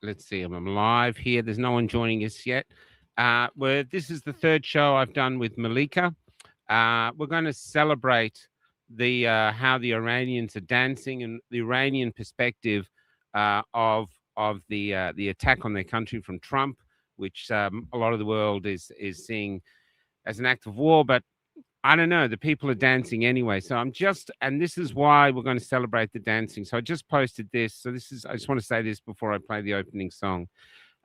Let's see, I'm live here. There's no one joining us yet. This is the third show I've done with Malika. We're going to celebrate the how the Iranians are dancing and the Iranian perspective of the attack on their country from Trump, which a lot of the world is seeing as an act of war. But I don't know, the people are dancing anyway. So and this is why we're going to celebrate the dancing. So I just posted this. So I just want to say this before I play the opening song.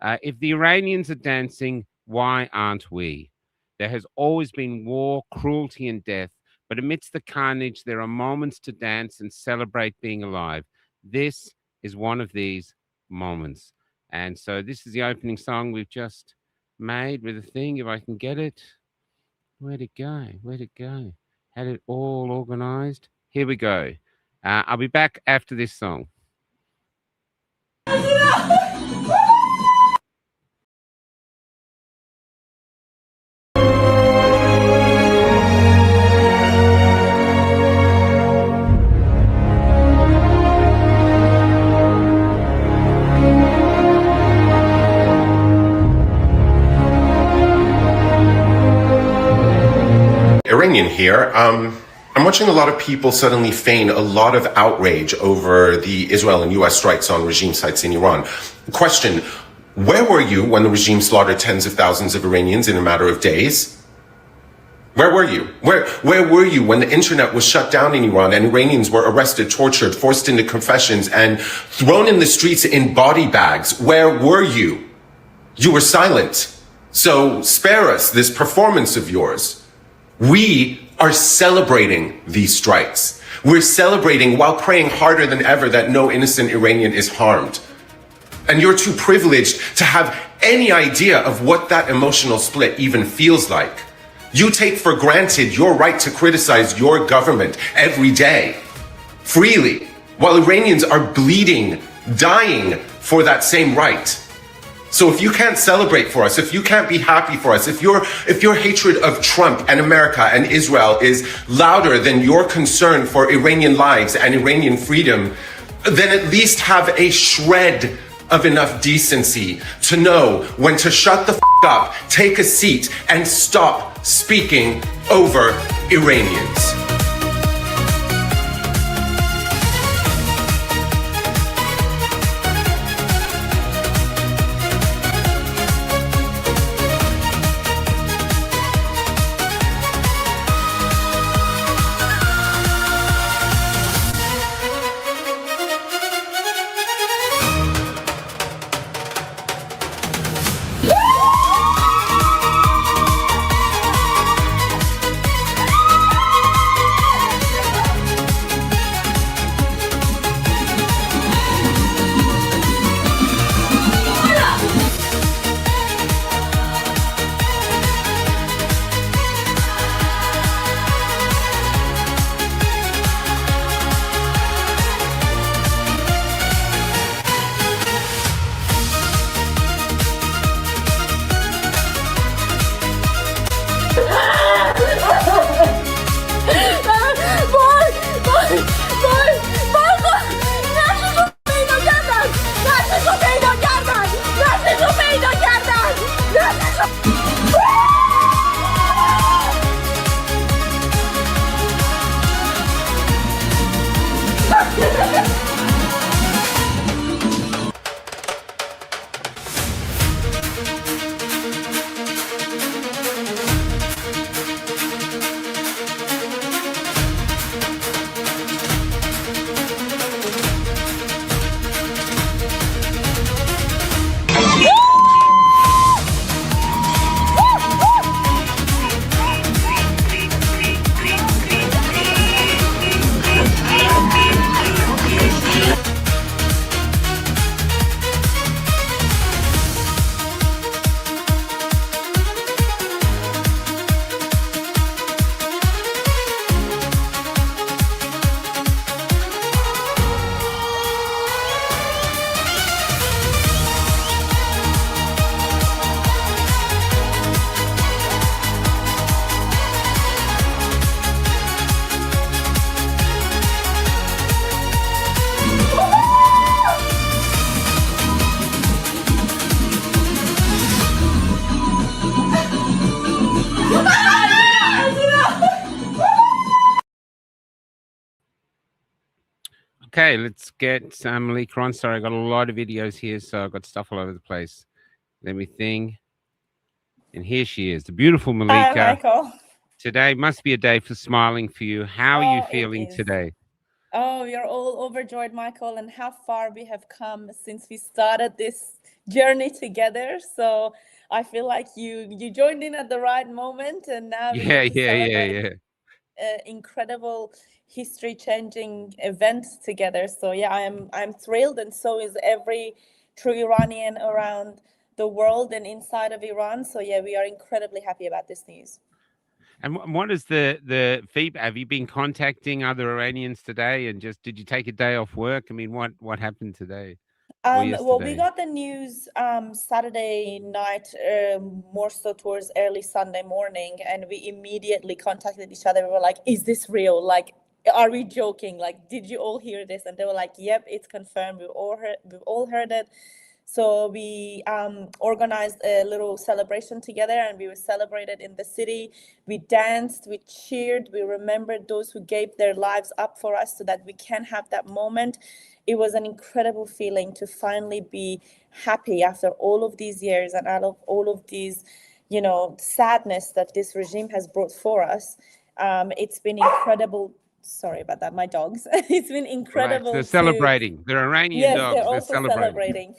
If the Iranians are dancing, why aren't we? There has always been war, cruelty, and death. But amidst the carnage, there are moments to dance and celebrate being alive. This is one of these moments. And so this is the opening song we've just made with a thing, if I can get it. Where'd it go? Where'd it go? Had it all organized? Here we go. I'll be back after this song. Iranian here. I'm watching a lot of people suddenly feign a lot of outrage over the Israel and U.S. strikes on regime sites in Iran. Question, where were you when the regime slaughtered tens of thousands of Iranians in a matter of days? Where were you? Where were you when the internet was shut down in Iran and Iranians were arrested, tortured, forced into confessions, and thrown in the streets in body bags? Where were you? You were silent. So spare us this performance of yours. We are celebrating these strikes. We're celebrating while praying harder than ever that no innocent Iranian is harmed. And you're too privileged to have any idea of what that emotional split even feels like. You take for granted your right to criticize your government every day, freely, while Iranians are bleeding, dying for that same right. So if you can't celebrate for us, if you can't be happy for us, if your hatred of Trump and America and Israel is louder than your concern for Iranian lives and Iranian freedom, then at least have a shred of enough decency to know when to shut the f*** up, take a seat, and stop speaking over Iranians. Okay, let's get Malika on. Sorry, I got a lot of videos here, so I've got stuff all over the place. Let me think. And here she is, the beautiful Hi, Malika. Michael. Today must be a day for smiling for you. How are you feeling today? Oh, we are all overjoyed, Michael, and how far we have come since we started this journey together. So I feel like you joined in at the right moment, and now we get to celebrate incredible history-changing event together. So yeah, I'm thrilled, and so is every true Iranian around the world and inside of Iran. So yeah, we are incredibly happy about this news. And what is the feedback? Have you been contacting other Iranians today? And just did you take a day off work? I mean, what happened today? Well, we got the news Saturday night, more so towards early Sunday morning, and we immediately contacted each other. We were like, "Is this real? Like, are we joking? Like, did you all hear this?" And they were like, "Yep, it's confirmed. We've all heard it." So we organized a little celebration together, and we were celebrated in the city. We danced, we cheered, we remembered those who gave their lives up for us so that we can have that moment. It was an incredible feeling to finally be happy after all of these years and out of all of these, sadness that this regime has brought for us. It's been incredible. Sorry about that, my dogs. It's been incredible. They're celebrating. They're Iranian dogs. They're also celebrating.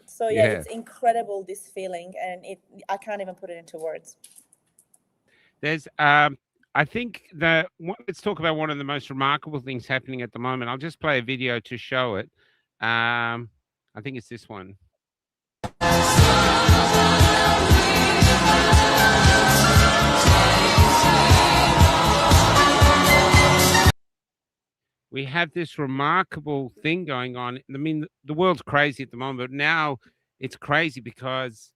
So yeah, it's incredible, this feeling, and I can't even put it into words. There's I think let's talk about one of the most remarkable things happening at the moment. I'll just play a video to show it. I think it's this one. We have this remarkable thing going on. I mean, the world's crazy at the moment, but now it's crazy because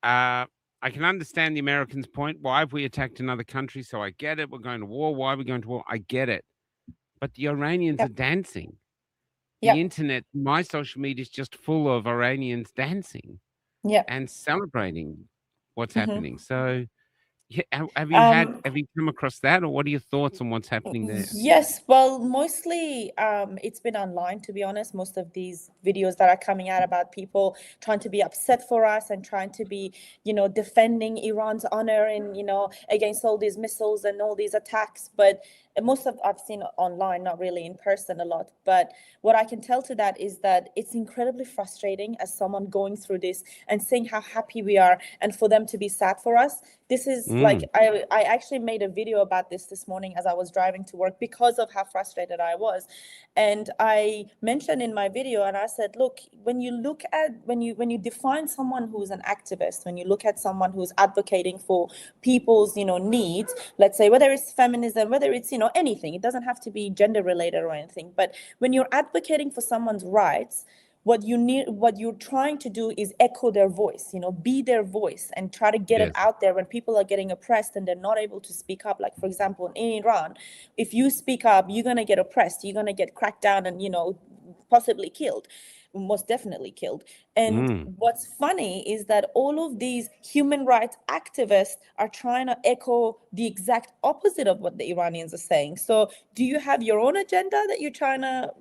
I can understand the Americans' point. Why have we attacked another country? So I get it. We're going to war. Why are we going to war? I get it. But the Iranians are dancing. The internet, my social media is just full of Iranians dancing and celebrating what's happening. So have you come across that, or what are your thoughts on what's happening there? Yes, well, mostly it's been online, to be honest. Most of these videos that are coming out about people trying to be upset for us and trying to be, defending Iran's honor and, against all these missiles and all these attacks. But most of I've seen online, not really in person a lot. But what I can tell to that is that it's incredibly frustrating as someone going through this and seeing how happy we are, and for them to be sad for us. This is like, I actually made a video about this morning as I was driving to work because of how frustrated I was. And I mentioned in my video, and I said, look, when you define someone who's an activist, when you look at someone who's advocating for people's, needs, let's say whether it's feminism, whether it's, anything, it doesn't have to be gender related or anything. But when you're advocating for someone's rights, what you're trying to do is echo their voice, be their voice, and try to get it out there when people are getting oppressed and they're not able to speak up. Like, for example, in Iran, if you speak up, you're going to get oppressed, you're going to get cracked down and, possibly killed. Most definitely killed. And what's funny is that all of these human rights activists are trying to echo the exact opposite of what the Iranians are saying. So do you have your own agenda that you're trying to,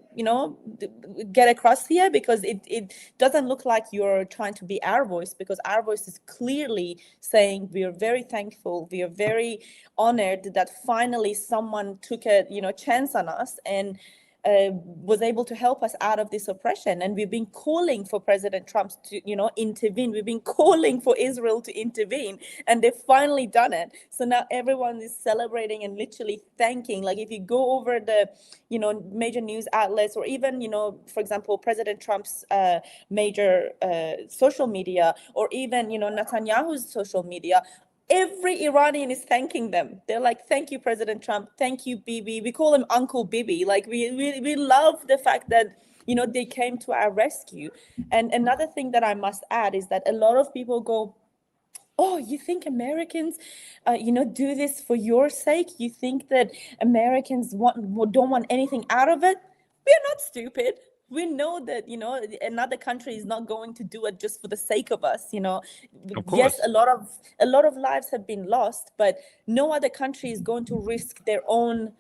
get across here? Because it doesn't look like you're trying to be our voice, because our voice is clearly saying we are very thankful, we are very honored that finally someone took a chance on us and was able to help us out of this oppression. And we've been calling for President Trump to, intervene. We've been calling for Israel to intervene, and they've finally done it. So now everyone is celebrating and literally thanking. Like, if you go over the, major news outlets, or even, for example, President Trump's major social media, or even, Netanyahu's social media, every Iranian is thanking them. They're like, thank you, President Trump. Thank you, Bibi. We call him Uncle Bibi. Like, we love the fact that, they came to our rescue. And another thing that I must add is that a lot of people go, oh, you think Americans, do this for your sake? You think that Americans don't want anything out of it? We're not stupid. We know that, another country is not going to do it just for the sake of us. Of course. Yes, a lot of lives have been lost, but no other country is going to risk their own,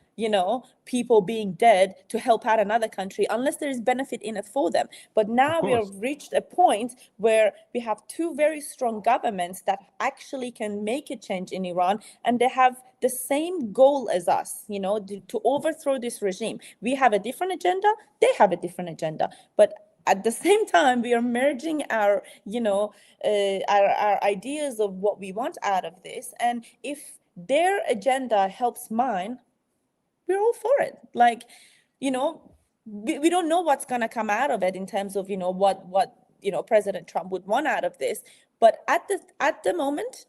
people being dead to help out another country unless there is benefit in it for them. But now we have reached a point where we have two very strong governments that actually can make a change in Iran, and they have the same goal as us, to overthrow this regime. We have a different agenda, they have a different agenda, but at the same time, we are merging our ideas of what we want out of this. And if their agenda helps mine, we're all for it. Like, we don't know what's going to come out of it in terms of, what President Trump would want out of this. But at the moment,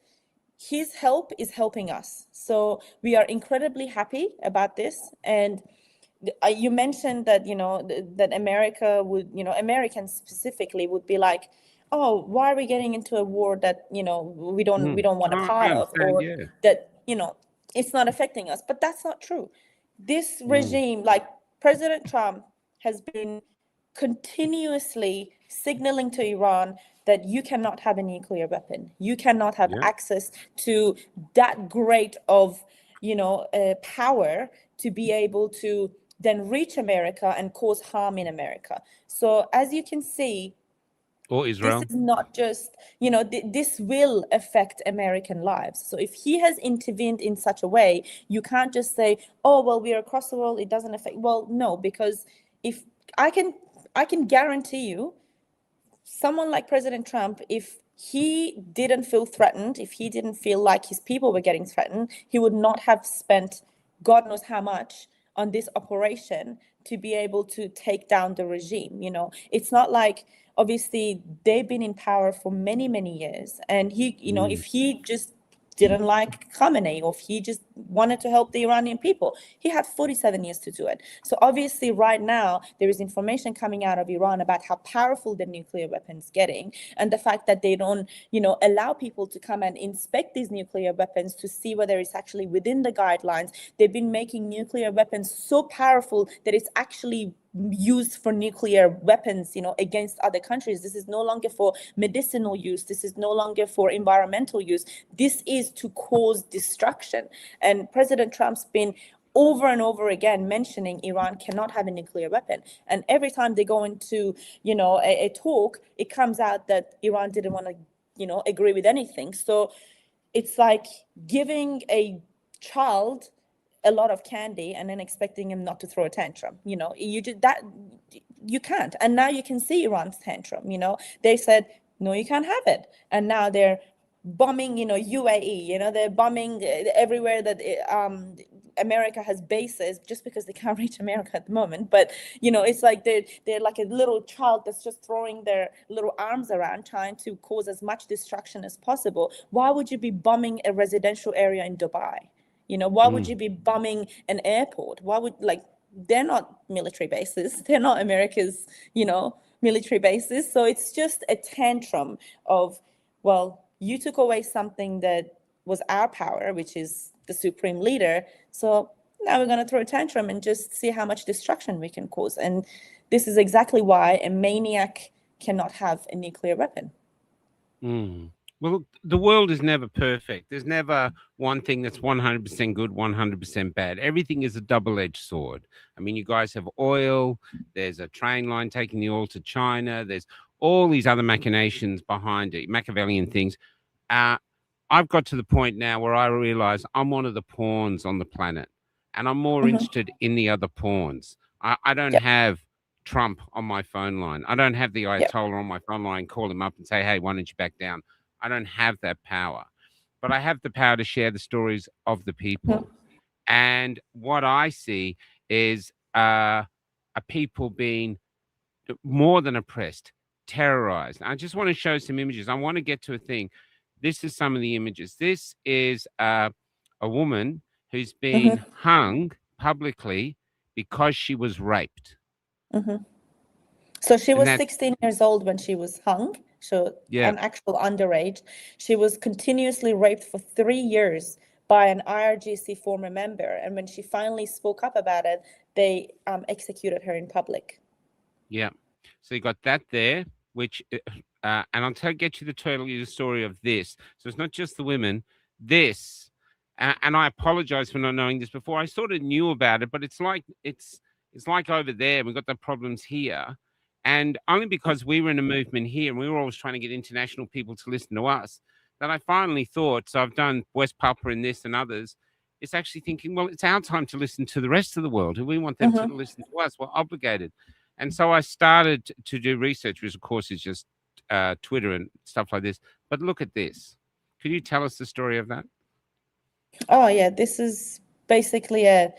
his help is helping us. So we are incredibly happy about this. And you mentioned that that America would, Americans specifically would be like, oh, why are we getting into a war that we don't want a part of, or that it's not affecting us? But that's not true. This regime, like President Trump, has been continuously signaling to Iran that you cannot have a nuclear weapon, you cannot have access to that great of power to be able to then reach America and cause harm in America. So as you can see, or Israel, this is not just, this will affect American lives. So if he has intervened in such a way, you can't just say, oh, well, we're across the world, it doesn't affect. Well, no, because if I can guarantee you, someone like President Trump, if he didn't feel threatened, if he didn't feel like his people were getting threatened, he would not have spent God knows how much on this operation to be able to take down the regime. It's not like, obviously they've been in power for many, many years, and he, if he just didn't like Khamenei, or if he just wanted to help the Iranian people, he had 47 years to do it. So obviously right now there is information coming out of Iran about how powerful the nuclear weapons getting, and the fact that they don't allow people to come and inspect these nuclear weapons to see whether it's actually within the guidelines. They've been making nuclear weapons so powerful that it's actually used for nuclear weapons, against other countries. This is no longer for medicinal use. This is no longer for environmental use. This is to cause destruction. And President Trump's been over and over again mentioning Iran cannot have a nuclear weapon. And every time they go into, a talk, it comes out that Iran didn't want to, agree with anything. So it's like giving a child a lot of candy and then expecting him not to throw a tantrum. You did that, you can't. And now you can see Iran's tantrum. They said, no, you can't have it. And now they're bombing, UAE, they're bombing everywhere that America has bases, just because they can't reach America at the moment. But, it's like they're like a little child that's just throwing their little arms around, trying to cause as much destruction as possible. Why would you be bombing a residential area in Dubai? Why would you be bombing an airport? Why would, they're not military bases. They're not America's, military bases. So it's just a tantrum of, well, you took away something that was our power, which is the supreme leader. So now we're going to throw a tantrum and just see how much destruction we can cause. And this is exactly why a maniac cannot have a nuclear weapon. Well, the world is never perfect. There's never one thing that's 100% good, 100% bad. Everything is a double-edged sword. I mean, you guys have oil. There's a train line taking the oil to China. There's all these other machinations behind it, Machiavellian things. I've got to the point now where I realize I'm one of the pawns on the planet, and I'm more interested in the other pawns. I don't have Trump on my phone line. I don't have the Ayatollah on my phone line, call him up and say, hey, why don't you back down? I don't have that power, but I have the power to share the stories of the people. And what I see is a people being more than oppressed, terrorized. I just want to show some images. I want to get to a thing. This is some of the images. This is a woman who's been hung publicly because she was raped. So she was 16 years old when she was hung. So an actual underage. She was continuously raped for 3 years by an IRGC former member. And when she finally spoke up about it, they executed her in public. Yeah. So you got that there, which, and I'll get you the total story of this. So it's not just the women. This, And I apologize for not knowing this before. I sort of knew about it, but it's like over there. We've got the problems here. And only because we were in a movement here and we were always trying to get international people to listen to us, that I finally thought, so I've done West Papua and this and others, it's actually thinking, well, it's our time to listen to the rest of the world. And we want them to listen to us. We're obligated. And so I started to do research, which of course is just Twitter and stuff like this. But look at this. Could you tell us the story of that? Oh, yeah, this is basically a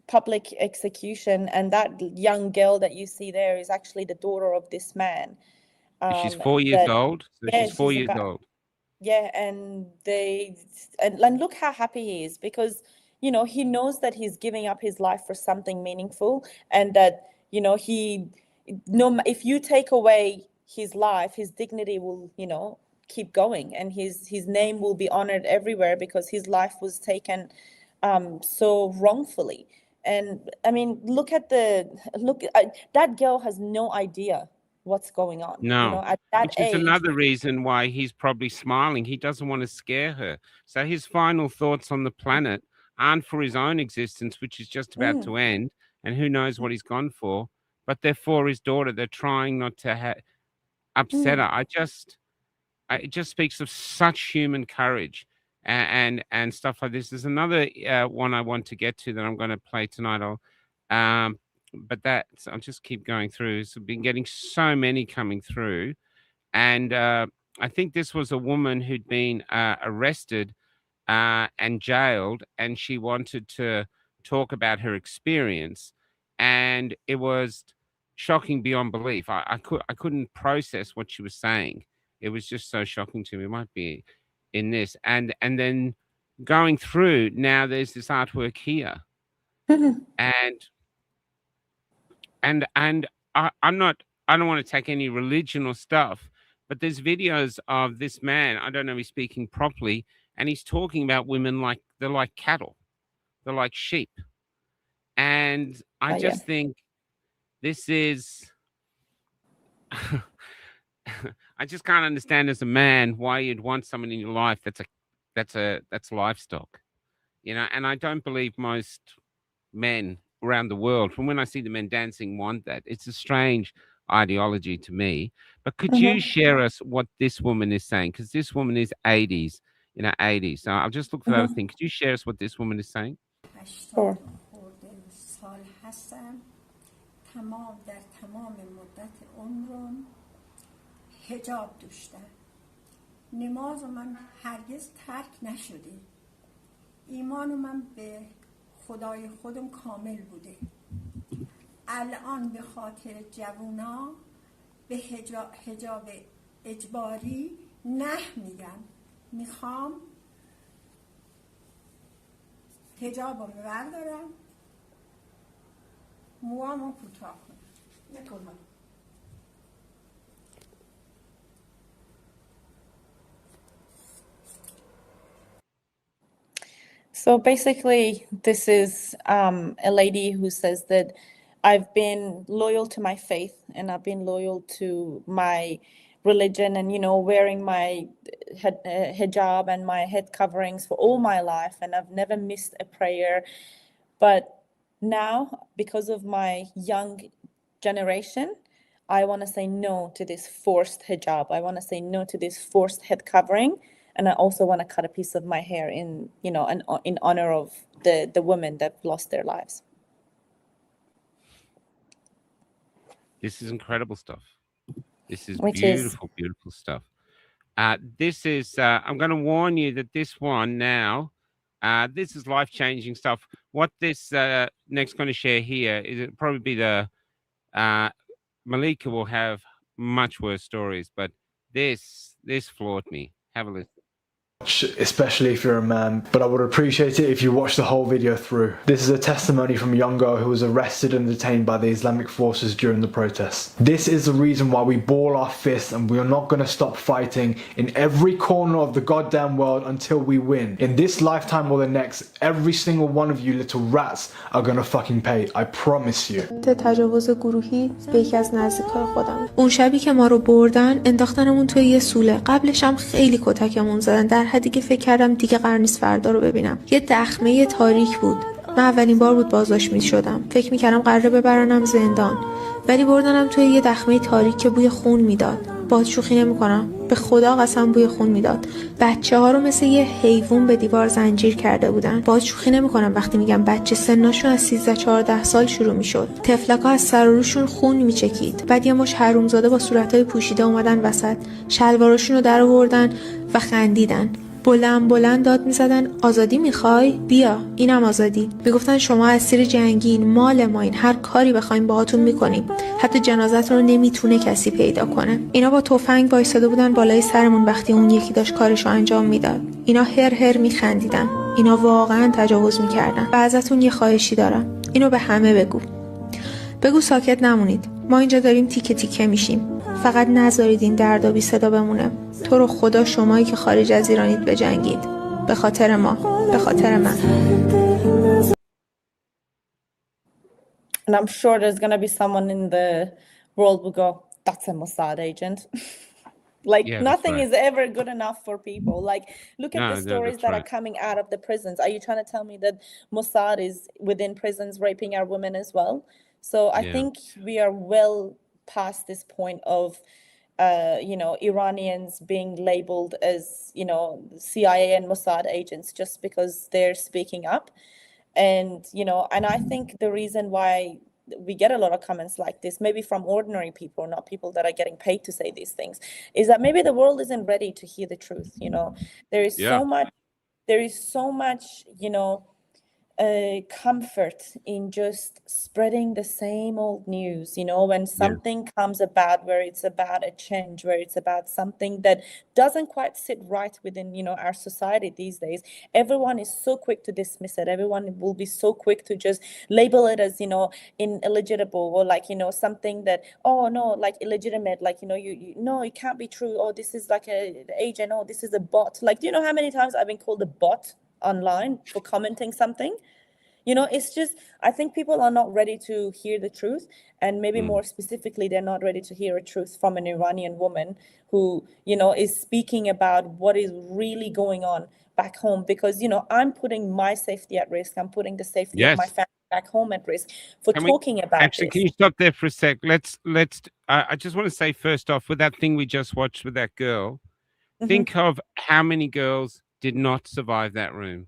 public execution, and that young girl that you see there is actually the daughter of this man. She's 4 years old. So yeah, she's 4 she's years old. Yeah, and and look how happy he is, because he knows that he's giving up his life for something meaningful, and that if you take away his life, his dignity will keep going, and his name will be honored everywhere, because his life was taken so wrongfully. And I mean, that girl has no idea what's going on. No, at that which is age. another reason why he's probably smiling. He doesn't want to scare her. So his final thoughts on the planet aren't for his own existence, which is just about to end, and who knows what he's gone for, but they're for his daughter. They're trying not to upset her. It just speaks of such human courage and stuff like this. There's another one I want to get to that I'm going to play tonight. But I'll just keep going through. So I've been getting so many coming through. And I think this was a woman who'd been arrested and jailed, and she wanted to talk about her experience. And it was shocking beyond belief. I couldn't process what she was saying. It was just so shocking to me. It might be in this. And then going through, now there's this artwork here. And I don't want to take any religion or stuff, but there's videos of this man. I don't know if he's speaking properly, and he's talking about women like they're like cattle, they're like sheep. And I just think this is, I just can't understand as a man why you'd want someone in your life that's livestock, and I don't believe most men around the world, from when I see the men dancing, want that. It's a strange ideology to me. But could you share us what this woman is saying? Because this woman is 80s. So I'll just look for the other thing. Could you share us what this woman is saying? Sure. حجاب داشتم. نماز من هرگز ترک نشده. ایمان من به خدای خودم کامل بوده. الان به خاطر جوونا به حجاب اجباری نه میگم. میخوام حجابو بردارم، موامو کوتاه کنم. نکنم. So basically, this is a lady who says that I've been loyal to my faith, and I've been loyal to my religion, and wearing my hijab and my head coverings for all my life, and I've never missed a prayer. But now, because of my young generation, I want to say no to this forced hijab. I want to say no to this forced head covering. And I also want to cut a piece of my hair in honor of the women that lost their lives. This is incredible stuff. This is beautiful stuff. This is, I'm going to warn you that this one now, this is life-changing stuff. What this next going to share here is it'll probably be the, Malika will have much worse stories, but this floored me. Have a listen. Especially if you're a man, but I would appreciate it if you watch the whole video through. This is a testimony from a young girl who was arrested and detained by the Islamic forces during the protests. This is the reason why we ball our fists and we are not going to stop fighting in every corner of the goddamn world until we win. In this lifetime or the next, every single one of you little rats are going to fucking pay. I promise you. تجاوز گروهی به یکی از نزدیکای خودم. اون شبی که ما رو بردن انداختنمون توی یه سوله. قبلش هم خیلی کتکمون زدن. در حدی که فکر کردم دیگه قرار نیست فردا رو ببینم. یه دخمه تاریک بود. من اولین بار بود بازداشت می‌شدم. فکر می‌کردم قراره ببرنم زندان. ولی بردنم توی یه دخمه تاریک که بوی خون میداد. باهات شوخی نمی‌کنم. به خدا قسم بوی خون میداد. بچه‌ها رو مثل یه حیوان به دیوار زنجیر کرده بودن. باهات شوخی نمی‌کنم وقتی میگم بچه سنشون از 13-14 سال شروع میشد. تفلک‌ها از سر و روشون خون میچکید. بعد یه مش حرومزاده با صورتای پوشیده اومدن وسط. شلواراشون رو درآوردن و خندیدن. بلند بلند داد میزدن آزادی میخوای؟ بیا اینم آزادی. میگفتن شما اسیر جنگین، مال ما این، هر کاری بخوایم باهاتون میکنیم، حتی جنازتون رو نمیتونه کسی پیدا کنه. اینا با تفنگ وایساده بودن بالای سرمون وقتی اون یکی داشت کارشو انجام میداد. اینا هر هر میخندیدن. اینا واقعا تجاوز میکردن. و ازتون یه خواهشی دارم، اینو به همه بگو ساکت نمونید. ما اینجا داریم تیکه تیکه میشیم. فقط نذارید این دردا بی صدا بمونه. تو رو خدا شمایی که خارج از ایرانید بجنگید. به خاطر ما، به خاطر من. And I'm sure there's going to be someone in the world who go, that's a Mossad agent. Like Yeah, that's nothing right. is ever good enough for people. Like look at No, the stories that's that right. are coming out of the prisons. Are you trying to tell me that Mossad is within prisons raping our women as well? So I Yeah. think we are well past this point of Iranians being labeled as, CIA and Mossad agents just because they're speaking up. And I think the reason why we get a lot of comments like this, maybe from ordinary people, not people that are getting paid to say these things, is that maybe the world isn't ready to hear the truth. There is so much, comfort in just spreading the same old news. When something comes about where it's about a change, where it's about something that doesn't quite sit right within our society these days, everyone is so quick to dismiss it. Everyone will be so quick to just label it as ineligible, or like something that, oh no, like illegitimate, like you no, it can't be true, oh this is like a agent, oh this is a bot. Like, do you know how many times I've been called a bot online for commenting something? It's just, I think people are not ready to hear the truth, and maybe more specifically, they're not ready to hear a truth from an Iranian woman who, is speaking about what is really going on back home, because, I'm putting my safety at risk. I'm putting the safety of my Yes. family back home at risk for Can talking about Actually, this. can you stop there for a sec? I just want to say first off, with that thing we just watched with that girl, think of how many girls did not survive that room.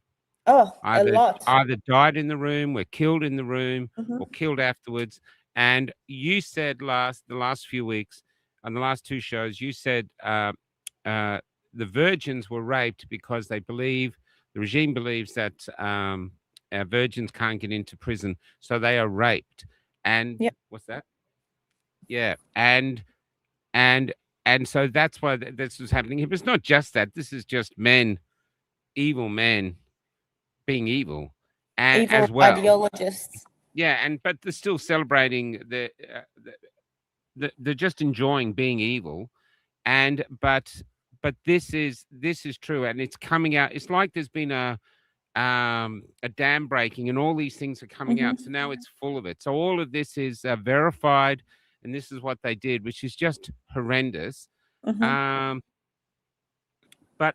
Oh, a lot. Either died in the room, were killed in the room, or killed afterwards. And you said the last few weeks, on the last two shows, you said the virgins were raped because the regime believes that virgins can't get into prison, so they are raped. And what's that? Yeah, and so that's why this is happening. But it's not just that. This is just evil men being evil, and Evil as well. ideologists. Yeah, but they're still celebrating they're just enjoying being evil, but this is true, and it's coming out. It's like there's been a dam breaking, and all these things are coming out. So now it's full of it. So all of this is verified, and this is what they did, which is just horrendous. But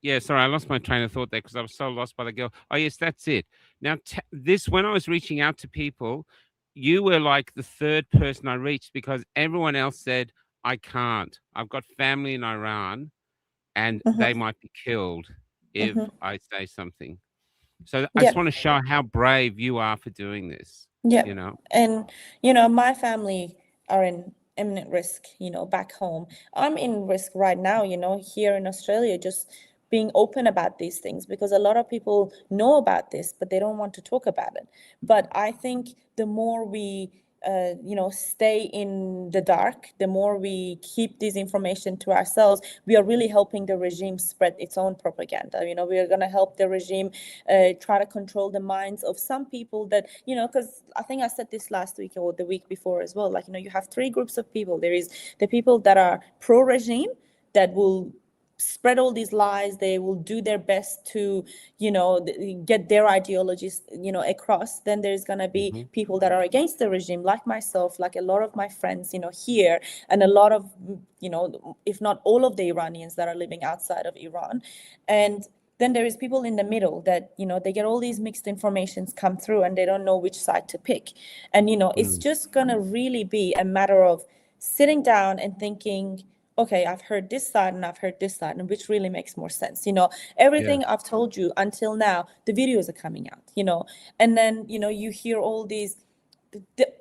yeah, sorry, I lost my train of thought there because I was so lost by the girl. Oh, yes, that's it. Now, when I was reaching out to people, you were like the third person I reached, because everyone else said, I can't. I've got family in Iran and they might be killed if I say something. So I just want to show how brave you are for doing this. Yeah. You know? And, my family are in imminent risk, back home. I'm in risk right now, here in Australia, just being open about these things, because a lot of people know about this, but they don't want to talk about it. But I think the more we stay in the dark, the more we keep this information to ourselves, we are really helping the regime spread its own propaganda. We are going to help the regime try to control the minds of some people that, because I think I said this last week or the week before as well, like, you have three groups of people. There is the people that are pro-regime, that will spread all these lies. They will do their best to, get their ideologies, across. Then there's going to be people that are against the regime, like myself, like a lot of my friends, here, and a lot of, if not all of the Iranians that are living outside of Iran. And then there is people in the middle that, they get all these mixed informations come through and they don't know which side to pick. And, it's just going to really be a matter of sitting down and thinking, okay, I've heard this side and I've heard this side, and which really makes more sense. Everything I've told you until now, the videos are coming out, and then, you hear all these,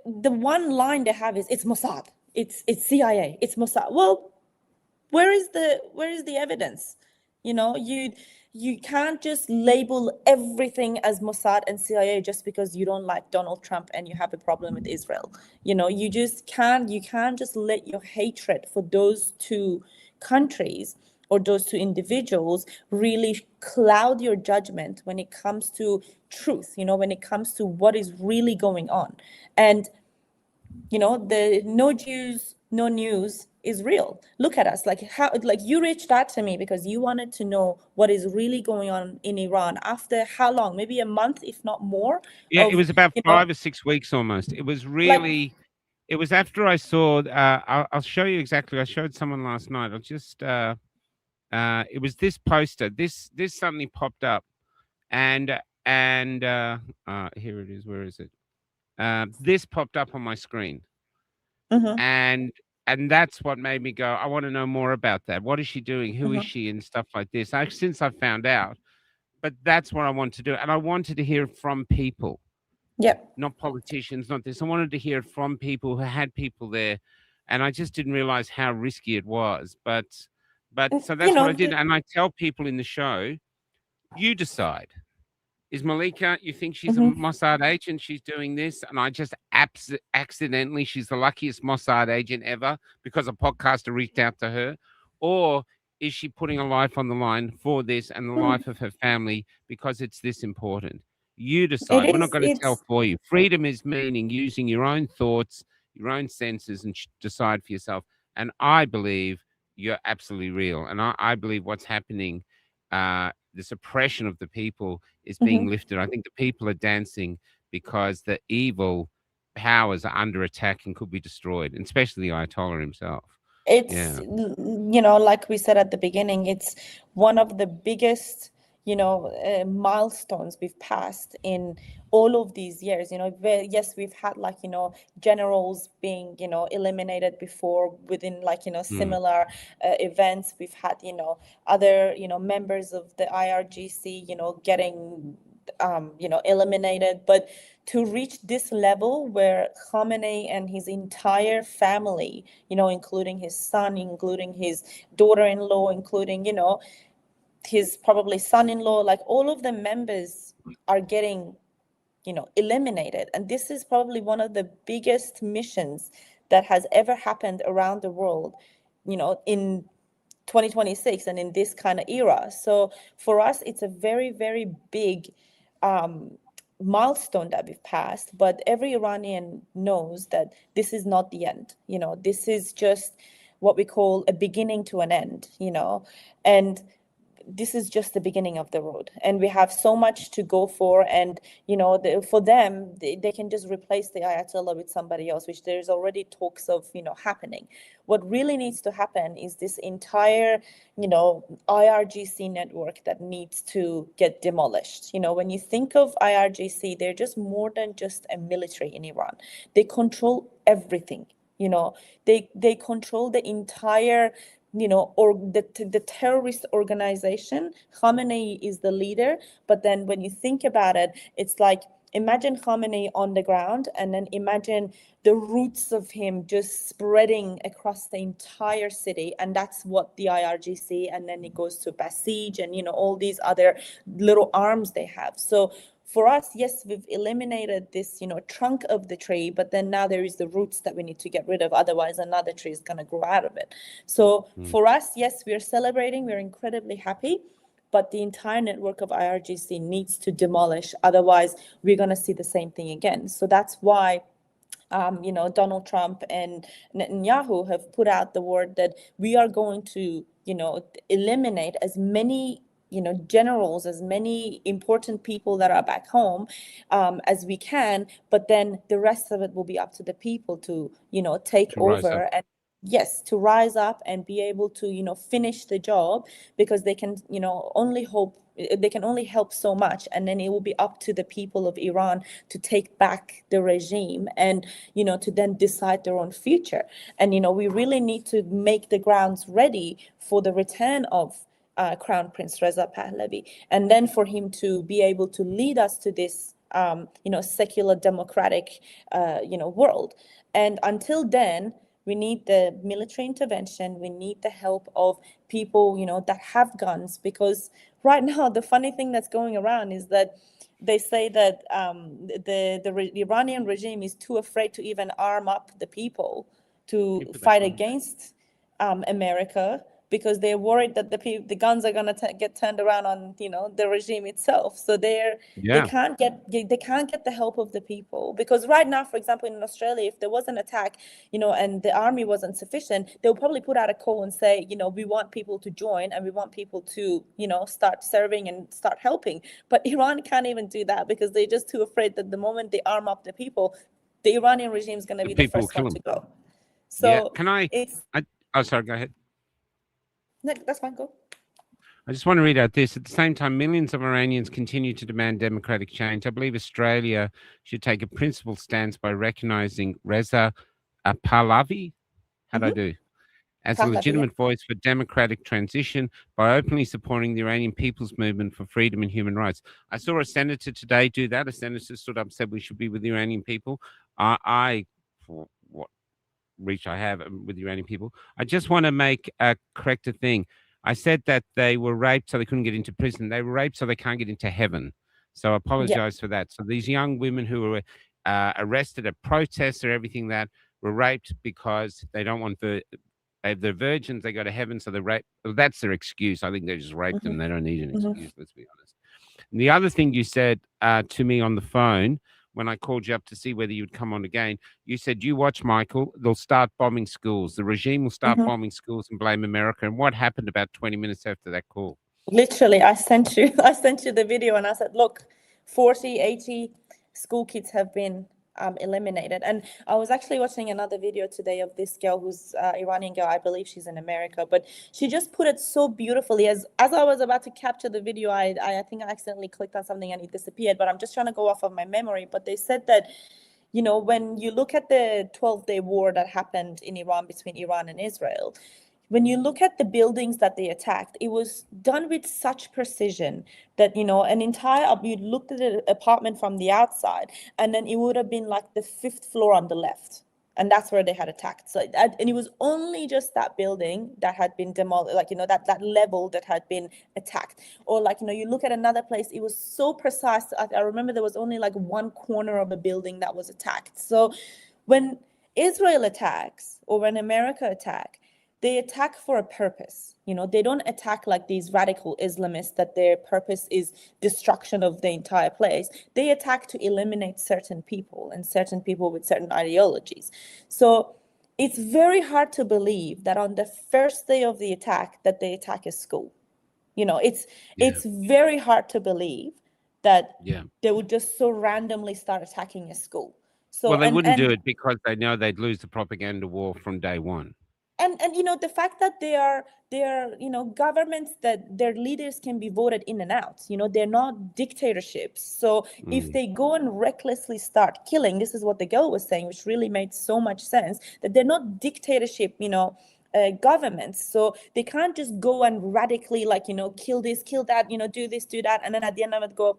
the one line they have is, it's Mossad, it's CIA, it's Mossad. Well, where is the evidence? You can't just label everything as Mossad and CIA just because you don't like Donald Trump and you have a problem with Israel. You just can't just let your hatred for those two countries or those two individuals really cloud your judgment when it comes to truth, when it comes to what is really going on. And the no Jews, no news is real. Look at us, like you reached out to me because you wanted to know what is really going on in Iran after how long? Maybe a month, if not more. Yeah, it was about 5 or 6 weeks almost. It was really, it was after I saw, I'll show you exactly. I showed someone last night. I'll just, it was this poster. This suddenly popped up, and here it is. Where is it? This popped up on my screen, and that's what made me go, I want to know more about that. What is she doing? Who is she? And stuff like this. Since I found out, but that's what I want to do, and I wanted to hear from people. Yep. Not politicians, not this. I wanted to hear from people who had people there, and I just didn't realize how risky it was. But so that's what I did, and I tell people in the show, you decide. Is Malika, you think she's a Mossad agent? She's doing this, and I just accidentally, she's the luckiest Mossad agent ever because a podcaster reached out to her, or is she putting a life on the line for this and the life of her family because it's this important? You decide. We're not going to tell for you. Freedom is meaning using your own thoughts, your own senses, and decide for yourself. And I believe you're absolutely real, and I believe what's happening. The suppression of the people is being lifted. I think the people are dancing because the evil powers are under attack and could be destroyed, and especially the Ayatollah himself. It's, like we said at the beginning, it's one of the biggest, milestones we've passed in all of these years. Yes, we've had generals being, eliminated before within similar events. We've had, other, members of the IRGC, getting, eliminated. But to reach this level where Khamenei and his entire family, including his son, including his daughter-in-law, including, his probably son-in-law, like all of the members are getting, eliminated. And this is probably one of the biggest missions that has ever happened around the world, in 2026 and in this kind of era. So for us, it's a very, very big milestone that we've passed. But every Iranian knows that this is not the end. This is just what we call a beginning to an end, and this is just the beginning of the road, and we have so much to go for. And for them, they can just replace the Ayatollah with somebody else, which there's already talks of happening. What really needs to happen is this entire IRGC network that needs to get demolished. When you think of IRGC, they're just more than just a military in Iran. They control everything. They control the entire or the terrorist organization. Khamenei is the leader, but then when you think about it, it's like, imagine Khamenei on the ground, and then imagine the roots of him just spreading across the entire city, and that's what the IRGC, and then it goes to Basij and all these other little arms they have. So for us, yes, we've eliminated this, trunk of the tree, but then now there is the roots that we need to get rid of. Otherwise, another tree is going to grow out of it. So for us, yes, we are celebrating. We're incredibly happy, but the entire network of IRGC needs to demolish. Otherwise, we're going to see the same thing again. So that's why Donald Trump and Netanyahu have put out the word that we are going to, eliminate as many, generals, as many important people that are back home as we can, but then the rest of it will be up to the people to, take To rise up. over and yes, to rise up and be able to, finish the job, because they can, they can only help so much, and then it will be up to the people of Iran to take back the regime and, to then decide their own future. And, we really need to make the grounds ready for the return of Crown Prince Reza Pahlavi, and then for him to be able to lead us to this, secular democratic, world. And until then, we need the military intervention. We need the help of people, that have guns, because right now the funny thing that's going around is that they say that the Iranian regime is too afraid to even arm up the people to fight against America, because they're worried that the guns are going to get turned around on the regime itself. So they can't get the help of the people, because right now, for example, in Australia, if there was an attack, and the army wasn't sufficient, they'll probably put out a call and say, we want people to join and we want people to start serving and start helping. But Iran can't even do that, because they're just too afraid that the moment they arm up the people, the Iranian regime is going to be the first one to go. So oh, sorry, go ahead. No, that's fine, go. I just want to read out this. At the same time, millions of Iranians continue to demand democratic change. I believe Australia should take a principled stance by recognizing Reza Pahlavi, how'd I do? As a legitimate voice for democratic transition, by openly supporting the Iranian People's Movement for freedom and human rights. I saw a senator today do that. A senator stood up and said we should be with the Iranian people. For what reach I have with the Iranian people, I just want to correct a thing. I said that they were raped so they couldn't get into prison. They were raped so they can't get into heaven. So I apologize for that. So these young women who were arrested at protests or everything that were raped because they don't want they're virgins, they go to heaven, so they're raped. Well, that's their excuse. I think they just raped them. They don't need an excuse, let's be honest. And the other thing you said to me on the phone when I called you up to see whether you would come on again, you said, you watch, Michael, they'll start bombing schools. The regime will start bombing schools and blame America. And what happened about 20 minutes after that call? Literally, I sent you the video and I said, look, 40, 80 school kids have been eliminated. And I was actually watching another video today of this girl who's Iranian girl. I believe she's in America, but she just put it so beautifully. As I was about to capture the video, I think I accidentally clicked on something and it disappeared, but I'm just trying to go off of my memory. But they said that, when you look at the 12-day war that happened in Iran between Iran and Israel, when you look at the buildings that they attacked, it was done with such precision that, you looked at the apartment from the outside, and then it would have been like the 5th floor on the left. And that's where they had attacked. So, and it was only just that building that had been demolished, that level that had been attacked. Or you look at another place, it was so precise. I remember there was only one corner of a building that was attacked. So when Israel attacks or when America attacks, they attack for a purpose. They don't attack like these radical Islamists that their purpose is destruction of the entire place. They attack to eliminate certain people and certain people with certain ideologies. So it's very hard to believe that on the first day of the attack that they attack a school. It's very hard to believe that they would just so randomly start attacking a school. So well, they wouldn't do it because they know they'd lose the propaganda war from day one. And the fact that they are governments that their leaders can be voted in and out, they're not dictatorships. So if they go and recklessly start killing, this is what the girl was saying, which really made so much sense, that they're not dictatorship, governments. So they can't just go and radically kill this, kill that, do this, do that. And then at the end of it go,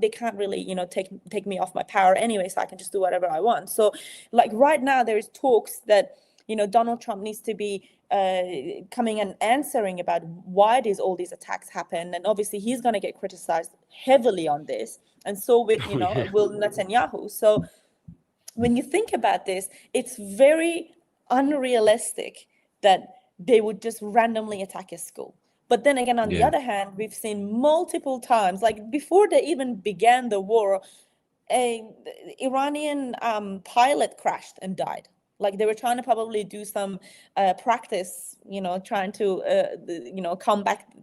they can't really, take me off my power anyway, so I can just do whatever I want. So right now there's talks that, Donald Trump needs to be coming and answering about why all these attacks happen. And obviously he's going to get criticized heavily on this. And so will Netanyahu. So when you think about this, it's very unrealistic that they would just randomly attack a school. But then again, on the other hand, we've seen multiple times, before they even began the war, the Iranian pilot crashed and died. Like they were trying to probably do some practice, trying to,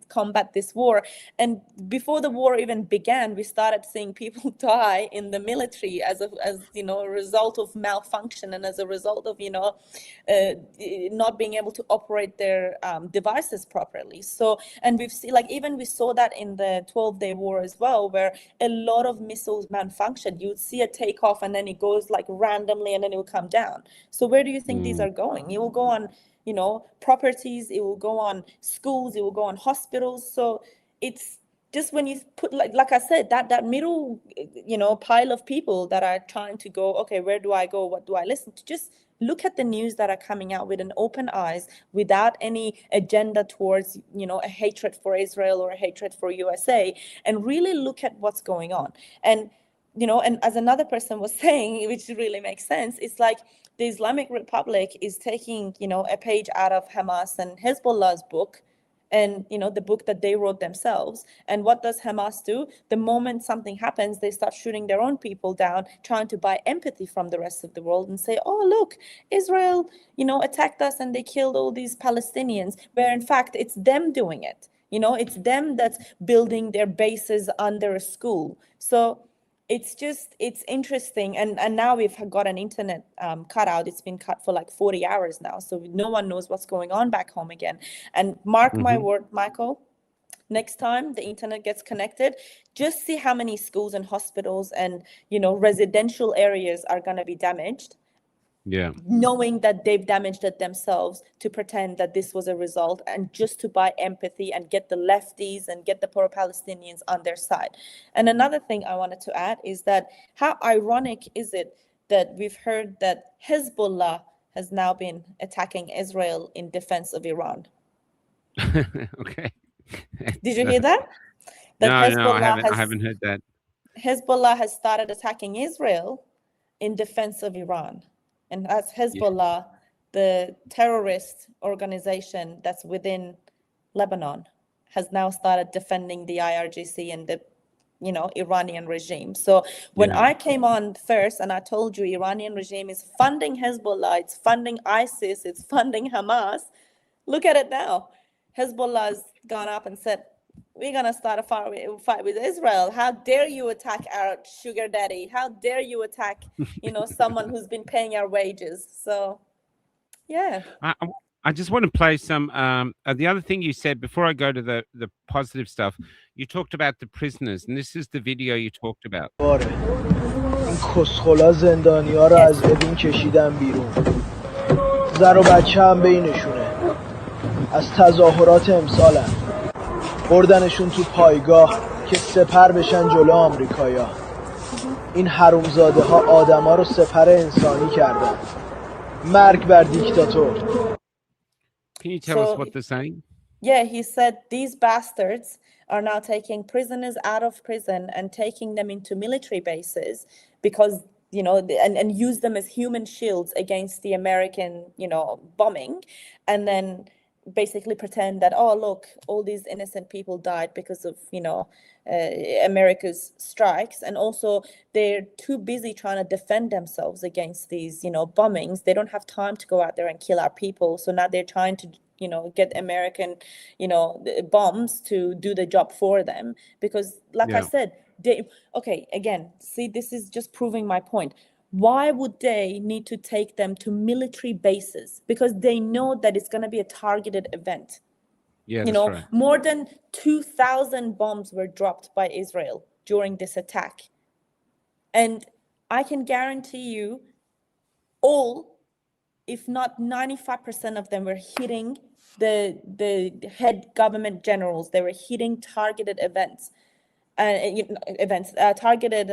combat this war. And before the war even began, we started seeing people die in the military as a result of malfunction and as a result of, not being able to operate their devices properly. So, and we saw that in the 12-day war as well, where a lot of missiles malfunctioned. You would see a takeoff and then it goes like randomly and then it will come down. So where do you think these are going? It will go on, properties, it will go on schools, it will go on hospitals. So it's just when you put, like I said, that middle, pile of people that are trying to go, okay, where do I go? What do I listen to? Just look at the news that are coming out with an open eyes, without any agenda towards, a hatred for Israel or a hatred for USA, and really look at what's going on. And as another person was saying, which really makes sense, it's like the Islamic Republic is taking, a page out of Hamas and Hezbollah's book, and the book that they wrote themselves. And what does Hamas do? The moment something happens, they start shooting their own people down, trying to buy empathy from the rest of the world and say, oh, look, Israel, attacked us and they killed all these Palestinians, where in fact it's them doing it. It's them that's building their bases under a school. So it's interesting. And now we've got an internet cutout. It's been cut for like 40 hours now. So no one knows what's going on back home again. And mark my word, Michael, next time the internet gets connected, just see how many schools and hospitals and, residential areas are going to be damaged. Yeah. Knowing that they've damaged it themselves to pretend that this was a result, and just to buy empathy and get the lefties and get the pro-Palestinians on their side. And another thing I wanted to add is that how ironic is it that we've heard that Hezbollah has now been attacking Israel in defense of Iran? Okay. Did you hear that? No, I haven't heard that. Hezbollah has started attacking Israel in defense of Iran. And as Hezbollah, the terrorist organization that's within Lebanon, has now started defending the IRGC and the, Iranian regime. So when I came on first and I told you Iranian regime is funding Hezbollah, it's funding ISIS, it's funding Hamas, look at it now. Hezbollah's gone up and said, we're going to start a fight with Israel. How dare you attack our sugar daddy? How dare you attack, someone who's been paying our wages? So, yeah. I just want to play some. The other thing you said before I go to the positive stuff, you talked about the prisoners, and this is the video you talked about. این کسخلا زندانی‌ها رو از اوین کشیدن بیرون. زن و بچه هم بینشونه. از تظاهرات امسالن. بردنشون تو پایگاه که سپر بشن جلو آمریکایا. این حرومزاده ها آدما رو سپر انسانی کردن. مرگ بر دیکتاتور. Can you tell us what they're saying? Yeah, he said these bastards are now taking prisoners out of prison and taking them into military bases because, and use them as human shields against the American, bombing. And then basically pretend that, oh, look, all these innocent people died because of, America's strikes. And also they're too busy trying to defend themselves against these, bombings. They don't have time to go out there and kill our people. So now they're trying to, get American, bombs to do the job for them. Because like I said, again, see, this is just proving my point. Why would they need to take them to military bases? Because they know that it's going to be a targeted event. Yeah, that's right. More than 2,000 bombs were dropped by Israel during this attack. And I can guarantee you all, if not 95% of them, were hitting the head government generals. They were hitting targeted events, targeted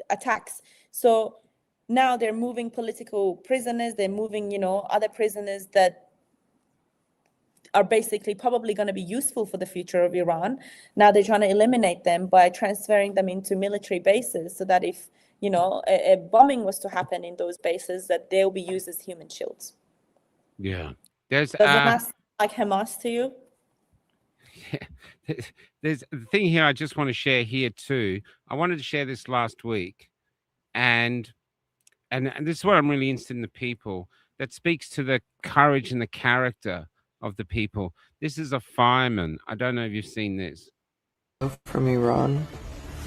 attacks. So now they're moving political prisoners. They're moving, other prisoners that are basically probably going to be useful for the future of Iran. Now they're trying to eliminate them by transferring them into military bases so that if, a bombing was to happen in those bases, that they'll be used as human shields. Yeah. Does it not sound like Hamas to you? There's the thing here I just want to share here too. I wanted to share this last week, and this is what I'm really interested in, the people that speaks to the courage and the character of the people. This is a fireman. I don't know if you've seen this. From Iran,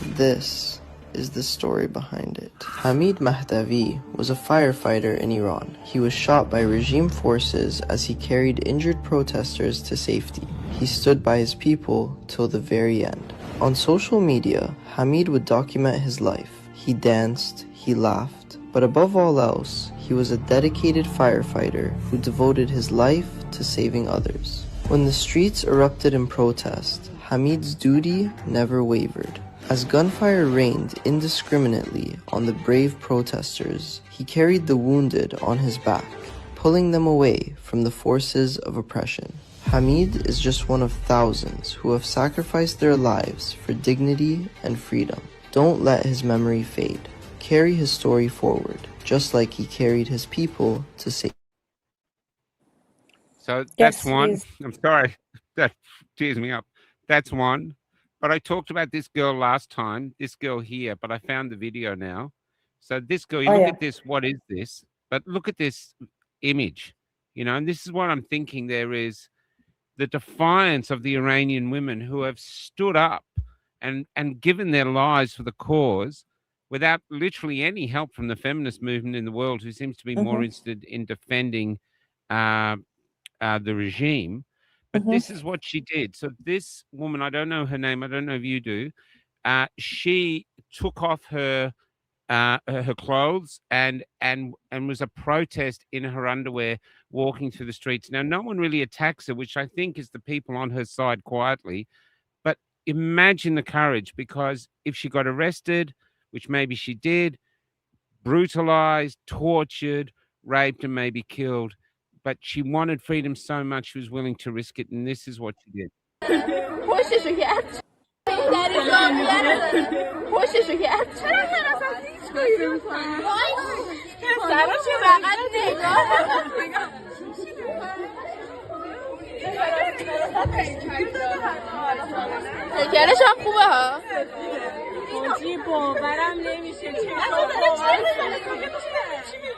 this is the story behind it. Hamid Mahdavi was a firefighter in Iran. He was shot by regime forces as he carried injured protesters to safety. He stood by his people till the very end. On social media, Hamid would document his life. He danced, he laughed, but above all else, he was a dedicated firefighter who devoted his life to saving others. When the streets erupted in protest, Hamid's duty never wavered. As gunfire rained indiscriminately on the brave protesters, he carried the wounded on his back, pulling them away from the forces of oppression. Hamid is just one of thousands who have sacrificed their lives for dignity and freedom. Don't let his memory fade. Carry his story forward, just like he carried his people to safety. So that's Yes, one. please. I'm sorry. That tears me up. That's one. But I talked about this girl last time, this girl here, but I found the video now. So this girl, you Oh, look yeah. at this, what is this? But look at this image, and this is what I'm thinking. There is the defiance of the Iranian women who have stood up and given their lives for the cause without literally any help from the feminist movement in the world, who seems to be more interested in defending the regime. But this is what she did. So this woman, I don't know her name. I don't know if you do. She took off her clothes and was a protest in her underwear, walking through the streets. Now, no one really attacks her, which I think is the people on her side quietly. But imagine the courage, because if she got arrested, which maybe she did, brutalized, tortured, raped, and maybe killed, but she wanted freedom so much she was willing to risk it, and this is what she did.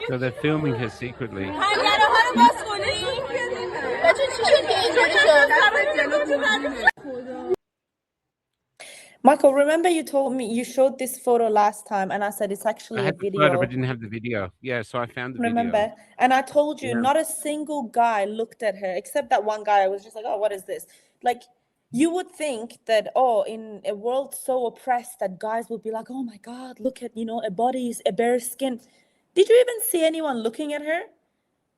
So they're filming her secretly. Michael, remember you told me you showed this photo last time, and I said it's I actually a had the photo, video. but didn't have the video. Yeah, so I found the Remember? video. And I told you, Yeah. not a single guy looked at her, except that one guy. I was just like, oh, what is this? Like, you would think that, in a world so oppressed, that guys would be like, oh my God, look at, a body, a bare skin. Did you even see anyone looking at her?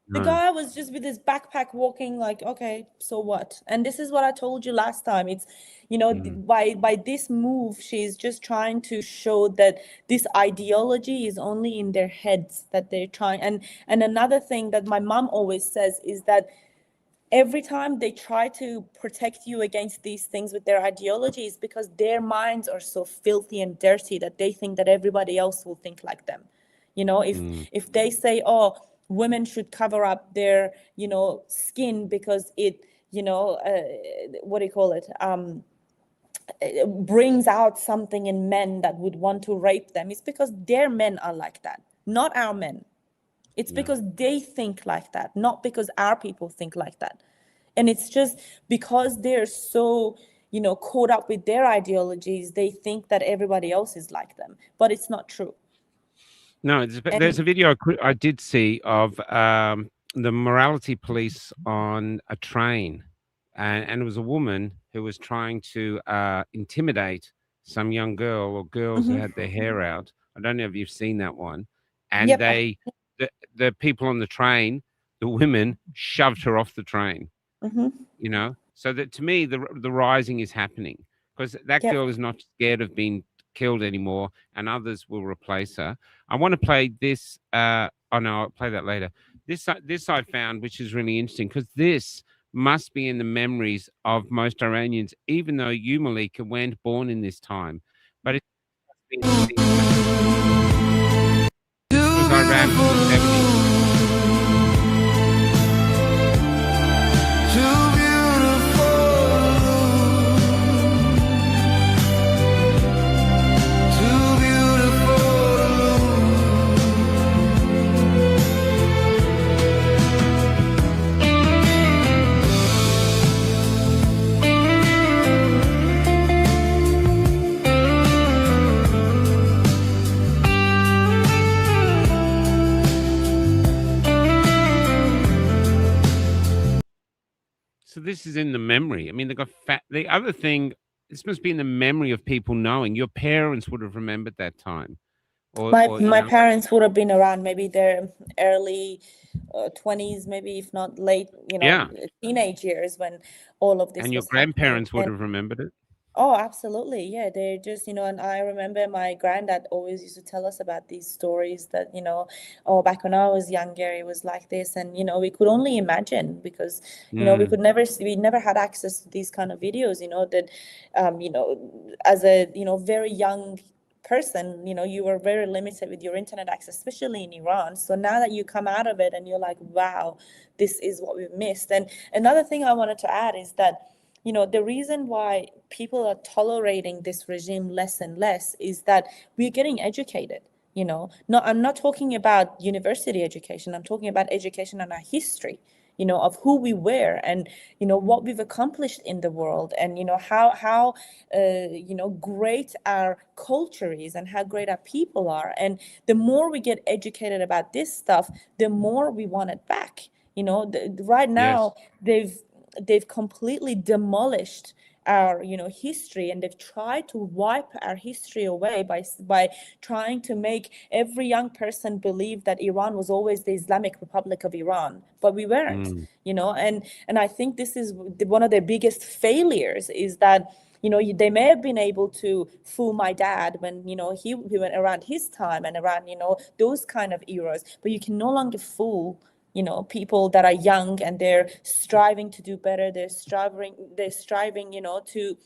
The No. guy was just with his backpack walking like, okay, so what? And this is what I told you last time. It's, by this move, she's just trying to show that this ideology is only in their heads, that they're trying. And another thing that my mom always says is that every time they try to protect you against these things with their ideologies, because their minds are so filthy and dirty that they think that everybody else will think like them. If they say, women should cover up their, skin because it, what do you call it? It brings out something in men that would want to rape them. It's because their men are like that, not our men. It's because they think like that, not because our people think like that. And it's just because they're so, caught up with their ideologies, they think that everybody else is like them, but it's not true. No, there's a video I did see of the morality police on a train, and it was a woman who was trying to intimidate some young girl or girls who had their hair out. I don't know if you've seen that one. And Yep. the people on the train, the women, shoved her off the train. So that, to me, the rising is happening, because that Yep. girl is not scared of being killed anymore, and others will replace her. I want to play this. Oh no, I'll play that later. This I found, which is really interesting, because this must be in the memories of most Iranians, even though you, Malika, weren't born in this time. But it was Iran in the 70s. Too beautiful this is in the memory. I mean, they got the other thing, this must be in the memory of people knowing. Your parents would have remembered that time. My parents would have been around maybe their early 20s, maybe if not late, teenage years when all of this and your was happening. grandparents would And have remembered it. oh, absolutely. Yeah, they're just, and I remember my granddad always used to tell us about these stories that, oh, back when I was younger, it was like this. And, we could only imagine because, we never had access to these kind of videos, that, as a, very young person, you were very limited with your internet access, especially in Iran. So now that you come out of it and you're like, wow, this is what we've missed. And another thing I wanted to add is that, the reason why people are tolerating this regime less and less is that we're getting educated. No, I'm not talking about university education. I'm talking about education on our history, of who we were and, what we've accomplished in the world and, how great our culture is and how great our people are. And the more we get educated about this stuff, the more we want it back. Right now, Yes. they've completely demolished our history, and they've tried to wipe our history away by trying to make every young person believe that Iran was always the Islamic Republic of Iran, but we weren't. And I think this is one of their biggest failures, is that they may have been able to fool my dad when he went around his time and around those kind of eras, but you can no longer fool people that are young and they're striving to do better. They're striving, to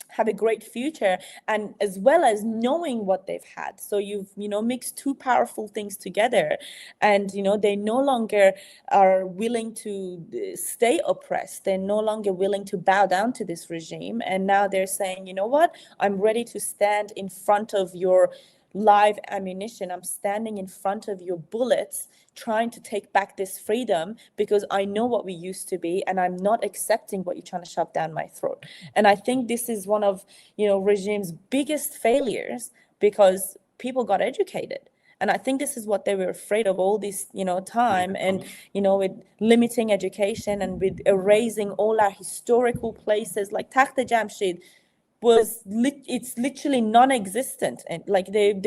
have a great future, and as well as knowing what they've had. So you've, mixed two powerful things together, and, they no longer are willing to stay oppressed. They're no longer willing to bow down to this regime. And now they're saying, you know what, I'm ready to stand in front of your live ammunition. I'm standing in front of your bullets, trying to take back this freedom because I know what we used to be, and I'm not accepting what you're trying to shove down my throat. And I think this is one of, regime's biggest failures, because people got educated. And I think this is what they were afraid of all this, time, and, with limiting education and with erasing all our historical places like Takht Jamshid it's literally non-existent, and like they've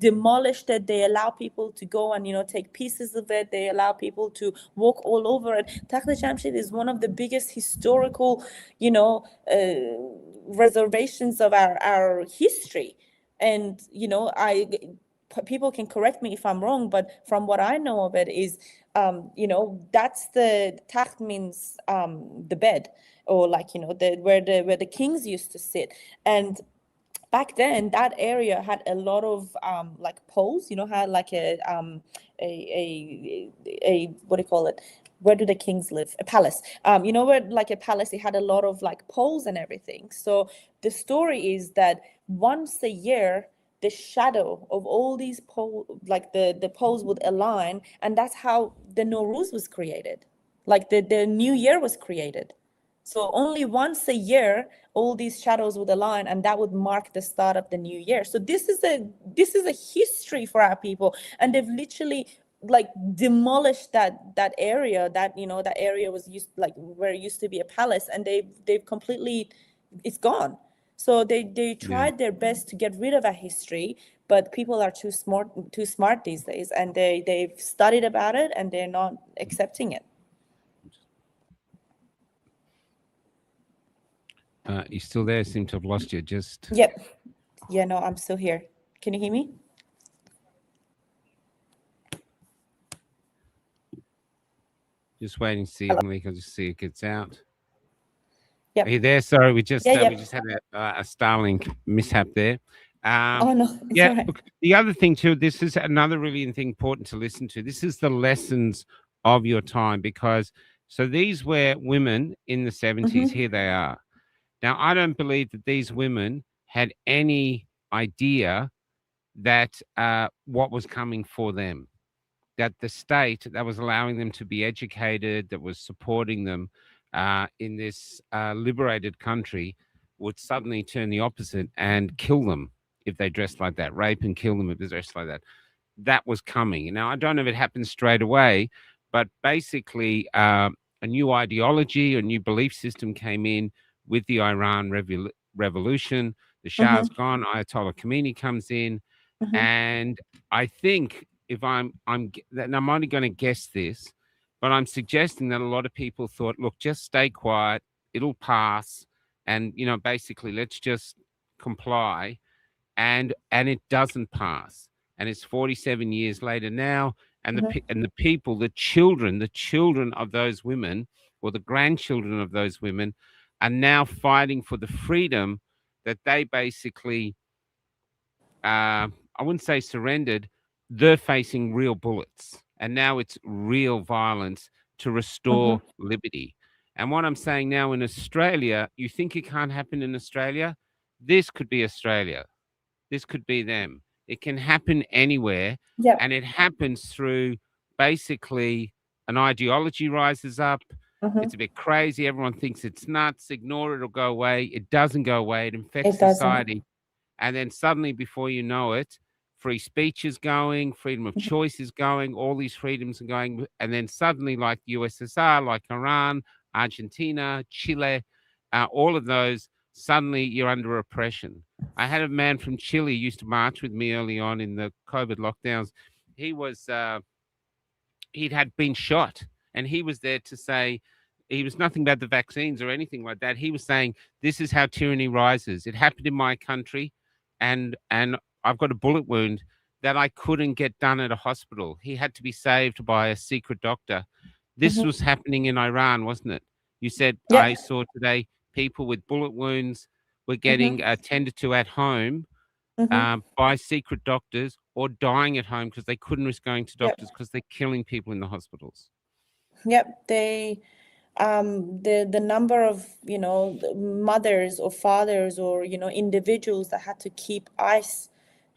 demolished it. They allow people to go and take pieces of it. They allow people to walk all over it. Takht Jamshid is one of the biggest historical reservations of our history. And people can correct me if I'm wrong, but from what I know of it is that's the takht means the bed, or like where the kings used to sit. And back then that area had a lot of like poles, had like a what do you call it, where do the kings live, a palace, where like a palace, it had a lot of like poles and everything. So the story is that once a year the shadow of all these poles, like the poles would align, and that's how the Nowruz was created, like the new year was created. So only once a year, all these shadows would align, and that would mark the start of the new year. So this is a history for our people, and they've literally like demolished that area. That that area was used, like where it used to be a palace, and they've completely, it's gone. So they tried their best to get rid of our history, but people are too smart these days, and they've studied about it, and they're not accepting it. You still there? Seem to have lost you. Just Yep. Yeah, no, I'm still here. Can you hear me? just waiting to see if Malika just see it gets out. Yep. Are you there? Sorry, we just Yeah, we just had a Starlink mishap there. Oh no, it's all right. Look, the other thing too, this is another really important to listen to. This is the lessons of your time, because so these were women in the 70s. Here they are. Now, I don't believe that these women had any idea that what was coming for them, that the state that was allowing them to be educated, that was supporting them in this liberated country, would suddenly turn the opposite and kill them if they dressed like that, rape and kill them if they dressed like that. That was coming. Now, I don't know if it happened straight away, but basically a new ideology, a new belief system came in with the Iran revolution. The Shah's gone, Ayatollah Khamenei comes in, and I think if I'm only going to guess this, but I'm suggesting that a lot of people thought, look, just stay quiet, it'll pass, and basically let's just comply, and it doesn't pass, and it's 47 years later now, and the people, the children of those women, or the grandchildren of those women, are now fighting for the freedom that they basically, I wouldn't say surrendered, they're facing real bullets. And now it's real violence to restore liberty. And what I'm saying now in Australia, you think it can't happen in Australia? This could be Australia. This could be them. It can happen anywhere. Yeah. And it happens through basically an ideology rises up. It's a bit crazy. Everyone thinks it's nuts. Ignore it, it'll go away. It doesn't go away. It infects It doesn't. society. And then suddenly, before you know it, free speech is going, freedom of choice is going, all these freedoms are going. And then suddenly, like USSR, like Iran, Argentina, Chile, all of those, suddenly you're under oppression. I had a man from Chile used to march with me early on in the COVID lockdowns. He was, he'd had been shot, and he was there to say, he was nothing about the vaccines or anything like that. He was saying, this is how tyranny rises. It happened in my country, and I've got a bullet wound that I couldn't get done at a hospital. He had to be saved by a secret doctor. This was happening in Iran, wasn't it? You said, Yeah. I saw today people with bullet wounds were getting attended to at home by secret doctors, or dying at home because they couldn't risk going to doctors because they're killing people in the hospitals. Yep, they the number of mothers or fathers or individuals that had to keep ice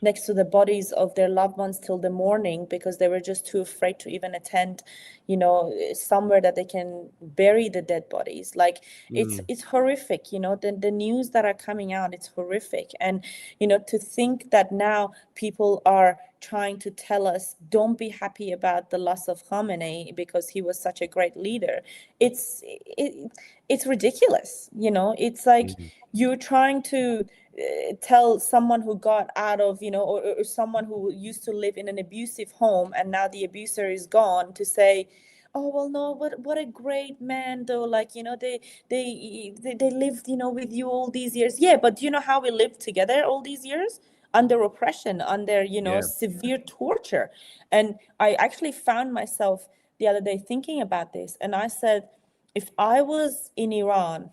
next to the bodies of their loved ones till the morning because they were just too afraid to even attend somewhere that they can bury the dead bodies. Like it's horrific. The news that are coming out, it's horrific. And to think that now people are trying to tell us, don't be happy about the loss of Khamenei because he was such a great leader. It's ridiculous. It's like you're trying to tell someone who got out of, or someone who used to live in an abusive home and now the abuser is gone, to say, oh, well, no, what a great man though. Like, they lived, with you all these years. Yeah, but do you know how we lived together all these years? Under oppression, under, severe torture. And I actually found myself the other day thinking about this. And I said, if I was in Iran,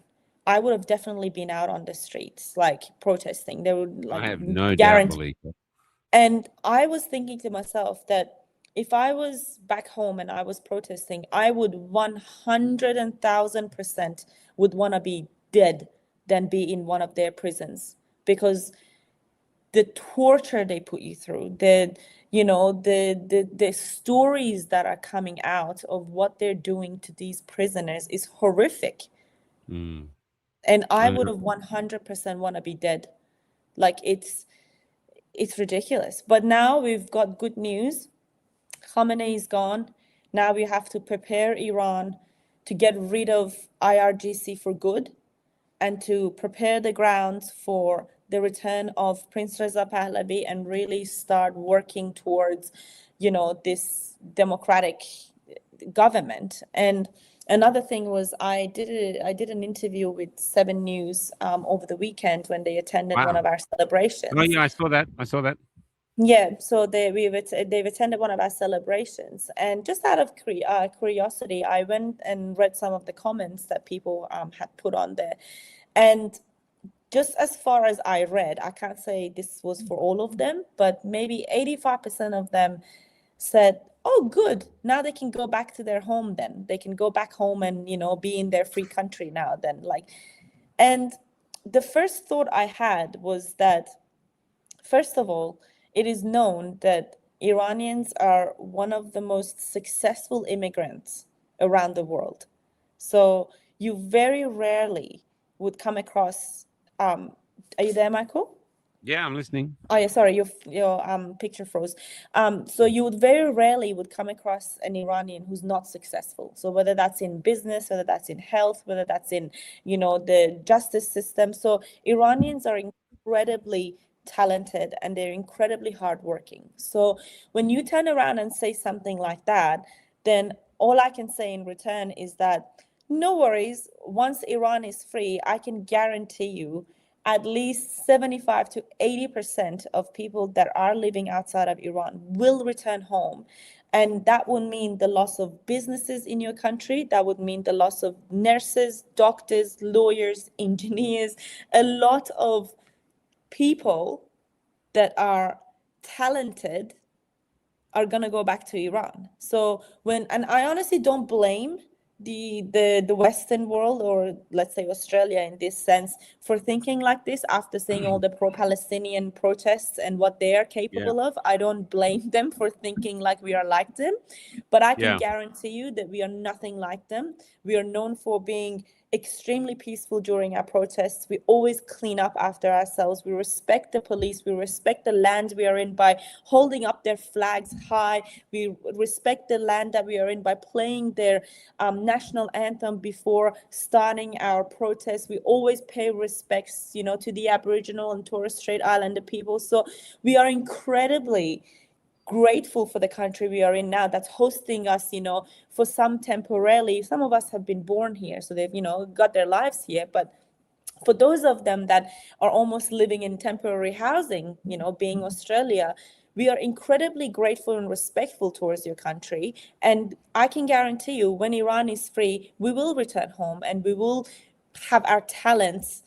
I would have definitely been out on the streets, like protesting. They would, like, I have no guarantee. doubt, Malika. And I was thinking to myself that if I was back home and I was protesting, I would 100,000% would want to be dead than be in one of their prisons, because the torture they put you through, the stories that are coming out of what they're doing to these prisoners is horrific. And I would have 100% want to be dead. Like, it's ridiculous. But now we've got good news. Khamenei is gone. Now we have to prepare Iran to get rid of IRGC for good, and to prepare the grounds for the return of Prince Reza Pahlavi, and really start working towards, this democratic government. And another thing was, I did an interview with 7 News over the weekend when they attended one of our celebrations. Oh yeah, I saw that. Yeah, so they've attended one of our celebrations, and just out of curiosity, I went and read some of the comments that people had put on there. And just as far as I read, I can't say this was for all of them, but maybe 85% of them said, oh, good, now they can go back to their home then. They can go back home and, be in their free country now then. And the first thought I had was that, first of all, it is known that Iranians are one of the most successful immigrants around the world. So you very rarely would come across, are you there, Michael? Yeah, I'm listening. Oh yeah, sorry, your picture froze. So you would very rarely would come across an Iranian who's not successful. So whether that's in business, whether that's in health, whether that's in, the justice system. So Iranians are incredibly talented and they're incredibly hardworking. So when you turn around and say something like that, then all I can say in return is that no worries, once Iran is free, I can guarantee you at least 75 to 80% of people that are living outside of Iran will return home. And that would mean the loss of businesses in your country. That would mean the loss of nurses, doctors, lawyers, engineers, a lot of people that are talented are going to go back to Iran. So and I honestly don't blame the Western world, or let's say Australia in this sense, for thinking like this after seeing all the pro-Palestinian protests and what they are capable of. I don't blame them for thinking like we are like them, but I can guarantee you that we are nothing like them. We are known for being extremely peaceful during our protests. We always clean up after ourselves. We respect the police. We respect the land we are in by holding up their flags high. We respect the land that we are in by playing their national anthem before starting our protests. We always pay respects, to the Aboriginal and Torres Strait Islander people. So we are incredibly grateful for the country we are in now that's hosting us, for some temporarily. Some of us have been born here, so they've, got their lives here. But for those of them that are almost living in temporary housing, being Australia, we are incredibly grateful and respectful towards your country. And I can guarantee you, when Iran is free, we will return home and we will have our talents,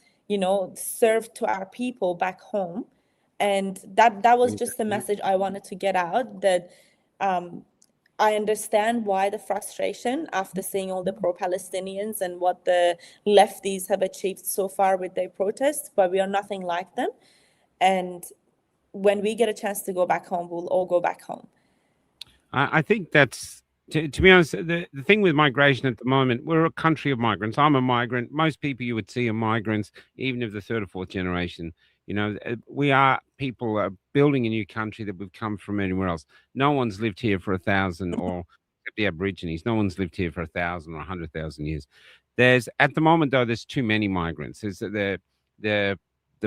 served to our people back home. And that was just the message I wanted to get out, that I understand why the frustration after seeing all the pro-Palestinians and what the lefties have achieved so far with their protests, but we are nothing like them. And when we get a chance to go back home, we'll all go back home. I think that's, to be honest, the thing with migration at the moment, we're a country of migrants. I'm a migrant. Most people you would see are migrants, even of the third or fourth generation. We are people building a new country that we've come from anywhere else. No one's lived here for 1,000, or the Aborigines. No one's lived here for 1,000 or 100,000 years. At the moment, though, there's too many migrants. The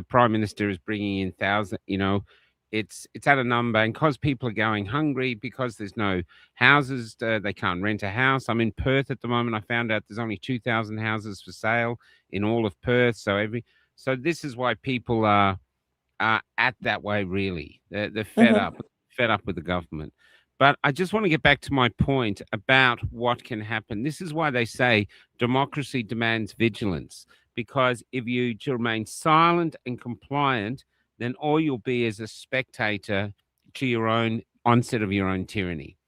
Prime Minister is bringing in thousands. It's at a number, and because people are going hungry, because there's no houses, they can't rent a house. I'm in Perth at the moment. I found out there's only 2,000 houses for sale in all of Perth. So this is why people are at that way, really. They're fed up with the government. But I just want to get back to my point about what can happen. This is why they say democracy demands vigilance, because if you remain silent and compliant, then all you'll be is a spectator to your own onset of your own tyranny.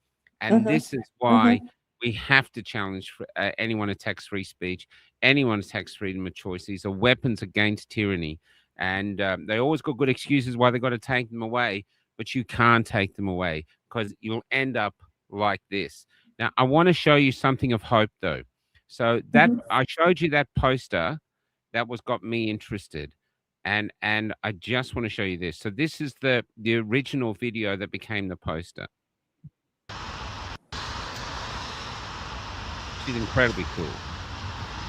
And this is why we have to challenge anyone attacks free speech, anyone attacks freedom of choice. These are weapons against tyranny. And they always got good excuses why they got to take them away, but you can't take them away, because you'll end up like this. Now, I want to show you something of hope, though. So that I showed you that poster that got me interested. And I just want to show you this. So this is the original video that became the poster. She's incredibly cool.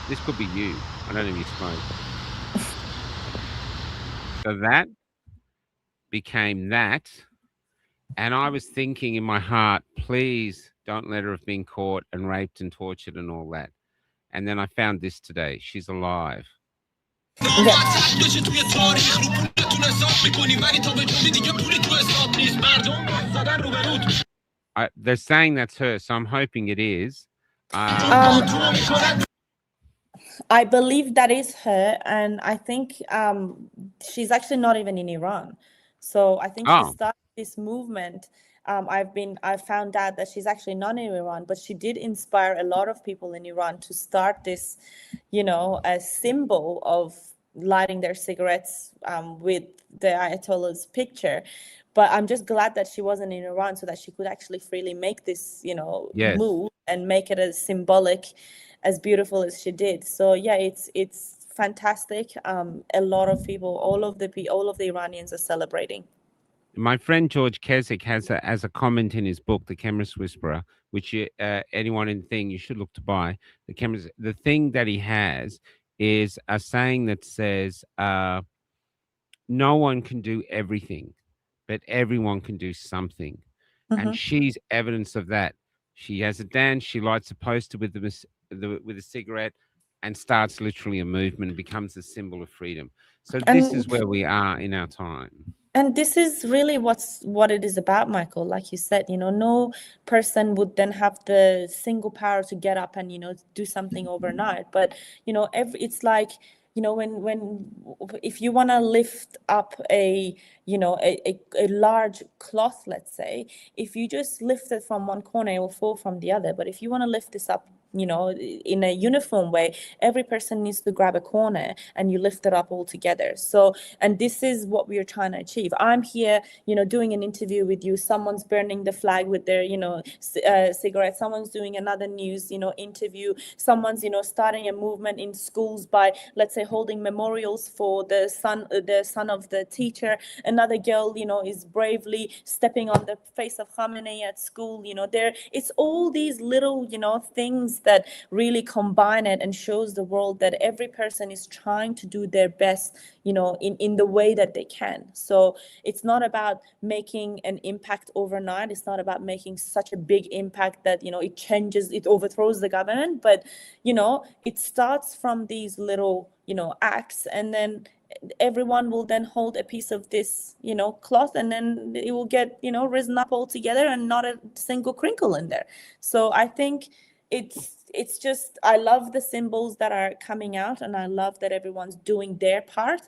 This could be you. I don't know if you smoke. So that became that. And I was thinking in my heart, please don't let her have been caught and raped and tortured and all that. And then I found this today. She's alive. They're saying that's her, so I'm hoping it is. I believe that is her, and I think she's actually not even in Iran. So I think she started this movement. I found out that she's actually not in Iran, but she did inspire a lot of people in Iran to start this, a symbol of lighting their cigarettes with the Ayatollah's picture. But I'm just glad that she wasn't in Iran, so that she could actually freely make this, move and make it as symbolic, as beautiful as she did. So yeah, it's fantastic. A lot of people, all of the Iranians are celebrating. My friend George Keswick has a comment in his book, The Chemist Whisperer, which anyone in the thing you should look to buy. The thing that he has is a saying that says, no one can do everything, but everyone can do something. And she's evidence of that. She has a dance, she lights a poster with a cigarette and starts literally a movement and becomes a symbol of freedom. So this is where we are in our time. And this is really what it is about, Michael. Like you said, no person would then have the single power to get up and, do something overnight. But, it's like, if you want to lift up a large cloth, let's say, if you just lift it from one corner, it will fall from the other. But if you want to lift this up, in a uniform way, every person needs to grab a corner and you lift it up all together. So, and this is what we are trying to achieve. I'm here, doing an interview with you. Someone's burning the flag with their, cigarette. Someone's doing another news, interview. Someone's, starting a movement in schools by, let's say, holding memorials for the son of the teacher. Another girl, is bravely stepping on the face of Khamenei at school. It's all these little, things that really combine it and shows the world that every person is trying to do their best, in the way that they can. So it's not about making an impact overnight. It's not about making such a big impact that, it overthrows the government. But, it starts from these little, acts, and then everyone will then hold a piece of this, cloth, and then it will get, risen up all together and not a single crinkle in there. So I think it's just, I love the symbols that are coming out, and I love that everyone's doing their part.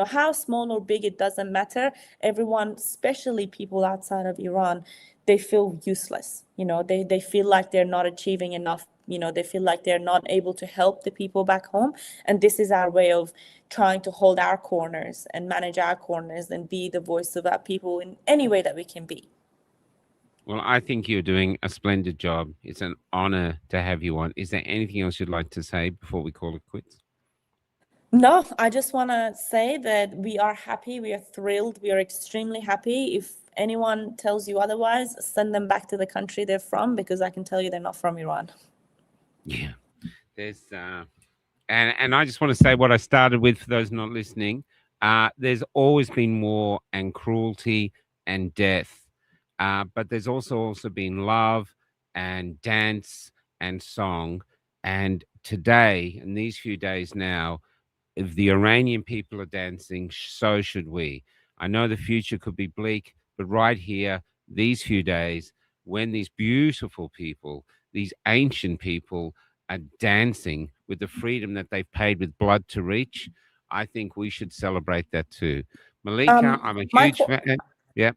How small or big, it doesn't matter. Everyone, especially people outside of Iran, they feel useless. They feel like they're not achieving enough. They feel like they're not able to help the people back home. And this is our way of trying to hold our corners and manage our corners and be the voice of our people in any way that we can be. Well, I think you're doing a splendid job. It's an honor to have you on. Is there anything else you'd like to say before we call it quits? No, I just want to say that we are happy. We are thrilled. We are extremely happy. If anyone tells you otherwise, send them back to the country they're from, because I can tell you they're not from Iran. Yeah. There's and I just want to say what I started with for those not listening. There's always been war and cruelty and death. But there's also been love and dance and song. And today, in these few days now, if the Iranian people are dancing, so should we. I know the future could be bleak, but right here, these few days, when these beautiful people, these ancient people are dancing with the freedom that they've paid with blood to reach, I think we should celebrate that too. Malika, I'm a huge fan. Yeah.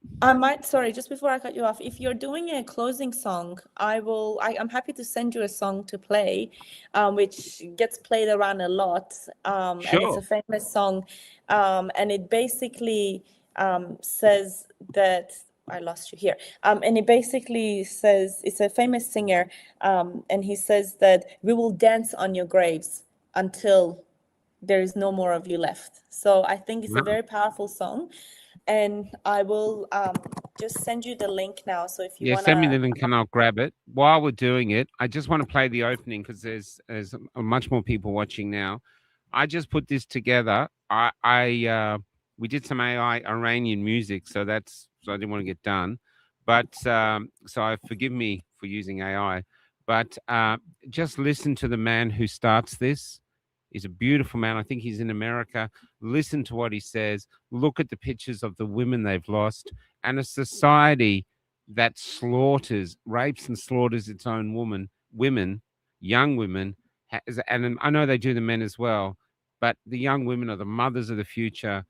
Sorry, just before I cut you off, if you're doing a closing song, I'm happy to send you a song to play, which gets played around a lot. Sure. And it's a famous song. And it basically says that, I lost you here. And it basically says, it's a famous singer, and he says that we will dance on your graves until there is no more of you left. So I think it's a very powerful song. And I will just send you the link now. So if you want to send me the link and I'll grab it. While we're doing it, I just want to play the opening because there's much more people watching now. I just put this together. We did some AI Iranian music, so I didn't want to get done. But so forgive me for using AI. But just listen to the man who starts this. He's a beautiful man. I think he's in America. Listen to what he says. Look at the pictures of the women they've lost, and a society that rapes and slaughters its own women, young women. And I know they do the men as well, but the young women are the mothers of the future.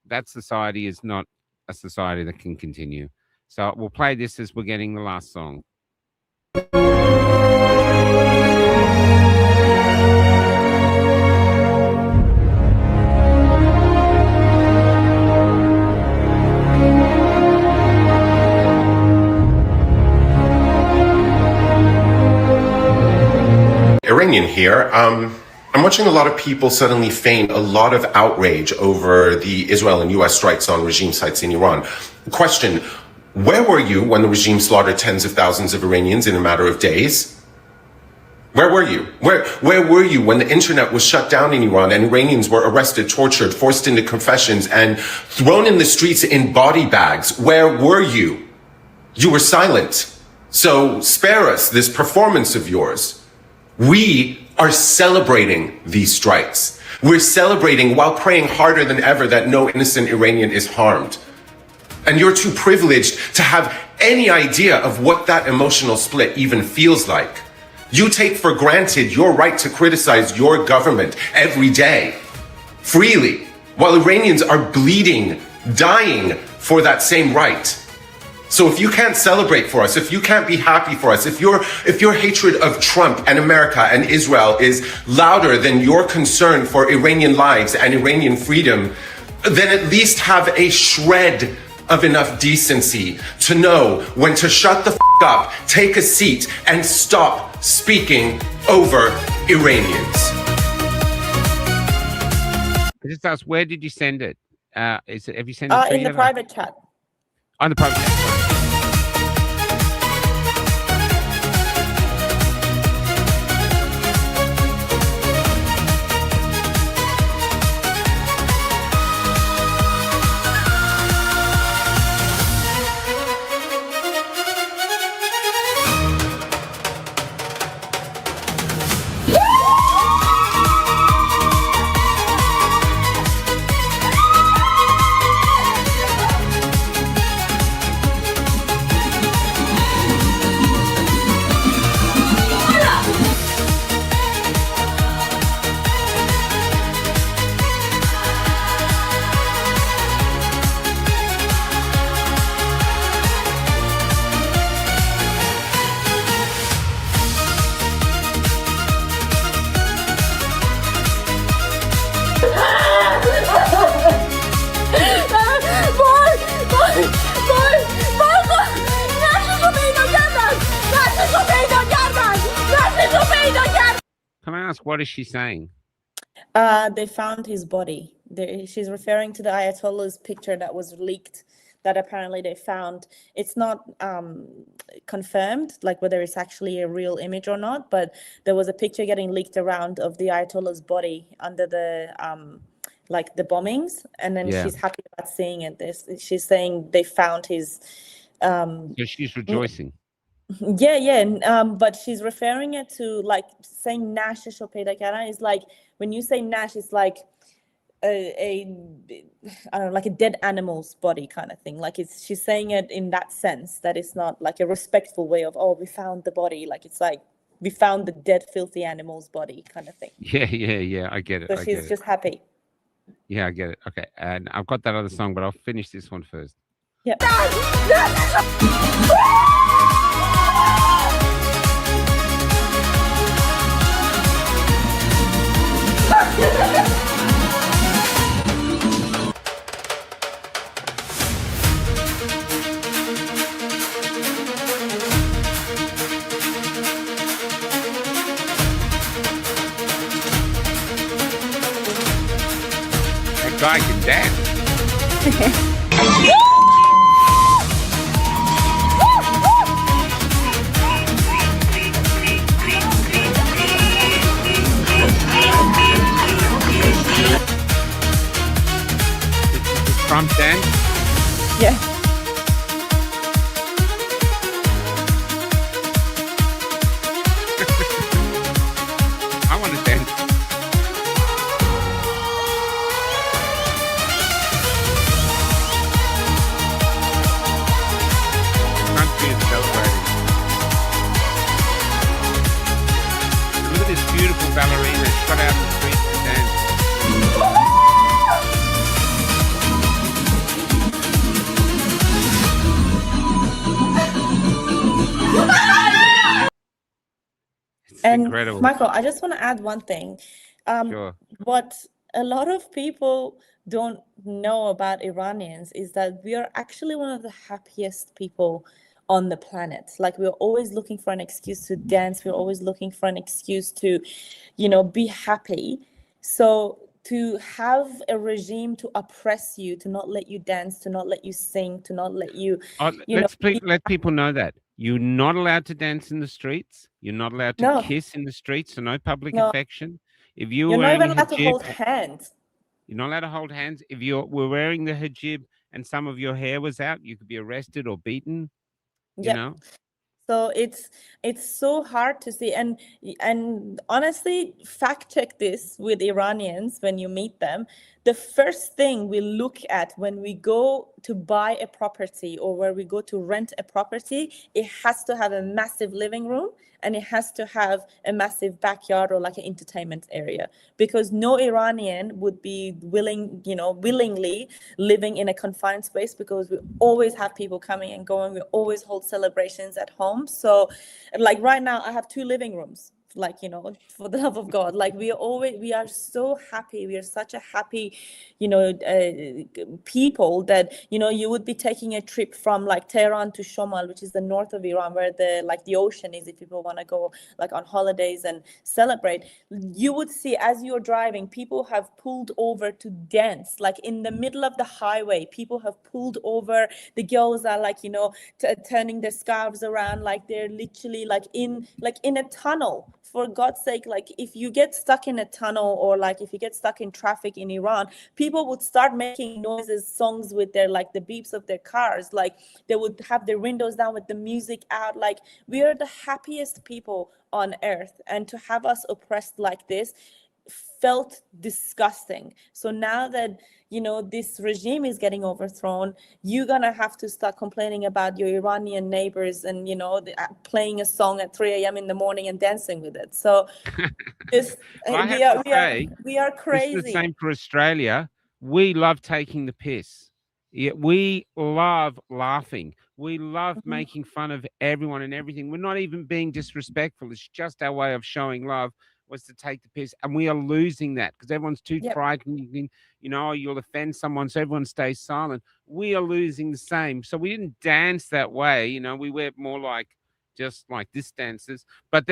That society is not a society that can continue. So we'll play this as we're getting the last song. Iranian here. I'm I'm watching a lot of people suddenly feign a lot of outrage over the Israel and US strikes on regime sites in Iran. Question, where were you when the regime slaughtered tens of thousands of Iranians in a matter of days? Where were you? Where were you when the internet was shut down in Iran and Iranians were arrested, tortured, forced into confessions, and thrown in the streets in body bags? Where were you? You were silent. So spare us this performance of yours. We are celebrating these strikes. We're celebrating while praying harder than ever that no innocent Iranian is harmed. And you're too privileged to have any idea of what that emotional split even feels like. You take for granted your right to criticize your government every day, freely, while Iranians are bleeding, dying for that same right. So if you can't celebrate for us, if you can't be happy for us, if your hatred of Trump and America and Israel is louder than your concern for Iranian lives and Iranian freedom, then at least have a shred of enough decency to know when to shut the up, take a seat, and stop speaking over Iranians. I just asked, where did you send it? Have you sent it in the private chat? On the private chat. Can I ask, what is she saying? They found his body. She's referring to the Ayatollah's picture that was leaked, that apparently they found. It's not confirmed, like whether it's actually a real image or not, but there was a picture getting leaked around of the Ayatollah's body under the like the bombings, and then she's happy about seeing it. She's saying they found his. So she's rejoicing. But she's referring it to, like, saying Nash Shopedakara is like, when you say Nash, it's like I don't know, like a dead animal's body kind of thing. Like she's saying it in that sense, that it's not like a respectful way of, oh, we found the body. Like it's like we found the dead, filthy animal's body kind of thing. Yeah. I get it. So she's just happy. Yeah, I get it. Okay, and I've got that other song, but I'll finish this one first. Yeah. That guy can dance. Trump dance? Yeah. I want to dance. Country is celebrating. Look at this beautiful ballerina. She got out in the street to dance. And incredible. Michael, I just want to add one thing. Sure. What a lot of people don't know about Iranians is that we are actually one of the happiest people on the planet. Like we're always looking for an excuse to dance. We're always looking for an excuse to, be happy. So to have a regime to oppress you, to not let you dance, to not let you sing, to not let you, Let people know that you're not allowed to dance in the streets. You're not allowed to no, kiss in the streets, so no public no, affection. If you were you're not wearing even a allowed to hijab, hold hands. you're not allowed to hold hands. If you were wearing the hijab and some of your hair was out, you could be arrested or beaten. You Yep. know, So it's so hard to see, and honestly, fact check this with Iranians when you meet them. The first thing we look at when we go to buy a property or where we go to rent a property, it has to have a massive living room and it has to have a massive backyard or like an entertainment area, because no Iranian would be willingly living in a confined space, because we always have people coming and going. We always hold celebrations at home. So like right now I have 2 living rooms, like, for the love of God, like we are so happy. We are such a happy, people that, you would be taking a trip from like Tehran to Shomal, which is the north of Iran, where the ocean is, if people want to go like on holidays and celebrate. You would see, as you're driving, people have pulled over to dance, like in the middle of the highway. People have pulled over. The girls are like, turning their scarves around, like they're literally like in a tunnel. For God's sake, like if you get stuck in a tunnel, or like if you get stuck in traffic in Iran, people would start making noises, songs with their, like the beeps of their cars. Like they would have their windows down with the music out. Like we are the happiest people on earth, and to have us oppressed like this felt disgusting. So now that this regime is getting overthrown, you're gonna have to start complaining about your Iranian neighbors and playing a song at 3 a.m. in the morning and dancing with it. So this I have to say, we are this is the crazy. same for Australia. We love taking the piss. Yeah, we love laughing. We love Mhm. making fun of everyone and everything. We're not even being disrespectful. It's just our way of showing love was to take the piss. And we are losing that because everyone's too Yep. frightened. You'll offend someone, so everyone stays silent. We are losing the same. So we didn't dance that way. We were more like just like this dances. But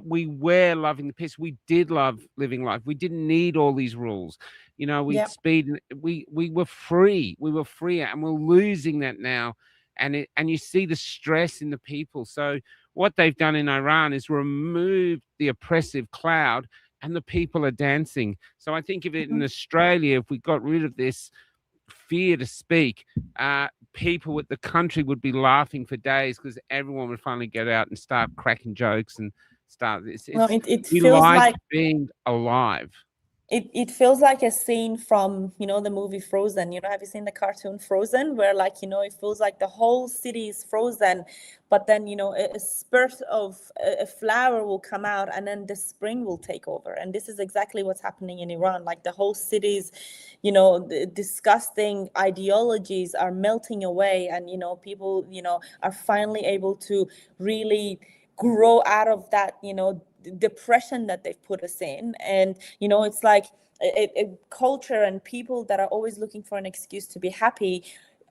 we were loving the piss. We did love living life. We didn't need all these rules. We'd Yep. speed. We were free. We were free, and we're losing that now. And you see the stress in the people. So what they've done in Iran is remove the oppressive cloud, and the people are dancing. So I think if in Australia, if we got rid of this fear to speak, people with the country would be laughing for days because everyone would finally get out and start cracking jokes and start this. No, it We feels like like being alive. it feels like a scene from the movie Frozen. Have you seen the cartoon Frozen, where like it feels like the whole city is frozen, but then a spurt of a flower will come out, and then the spring will take over. And this is exactly what's happening in Iran. Like the whole city's the disgusting ideologies are melting away, and people are finally able to really grow out of that depression that they've put us in. And it's like a culture and people that are always looking for an excuse to be happy.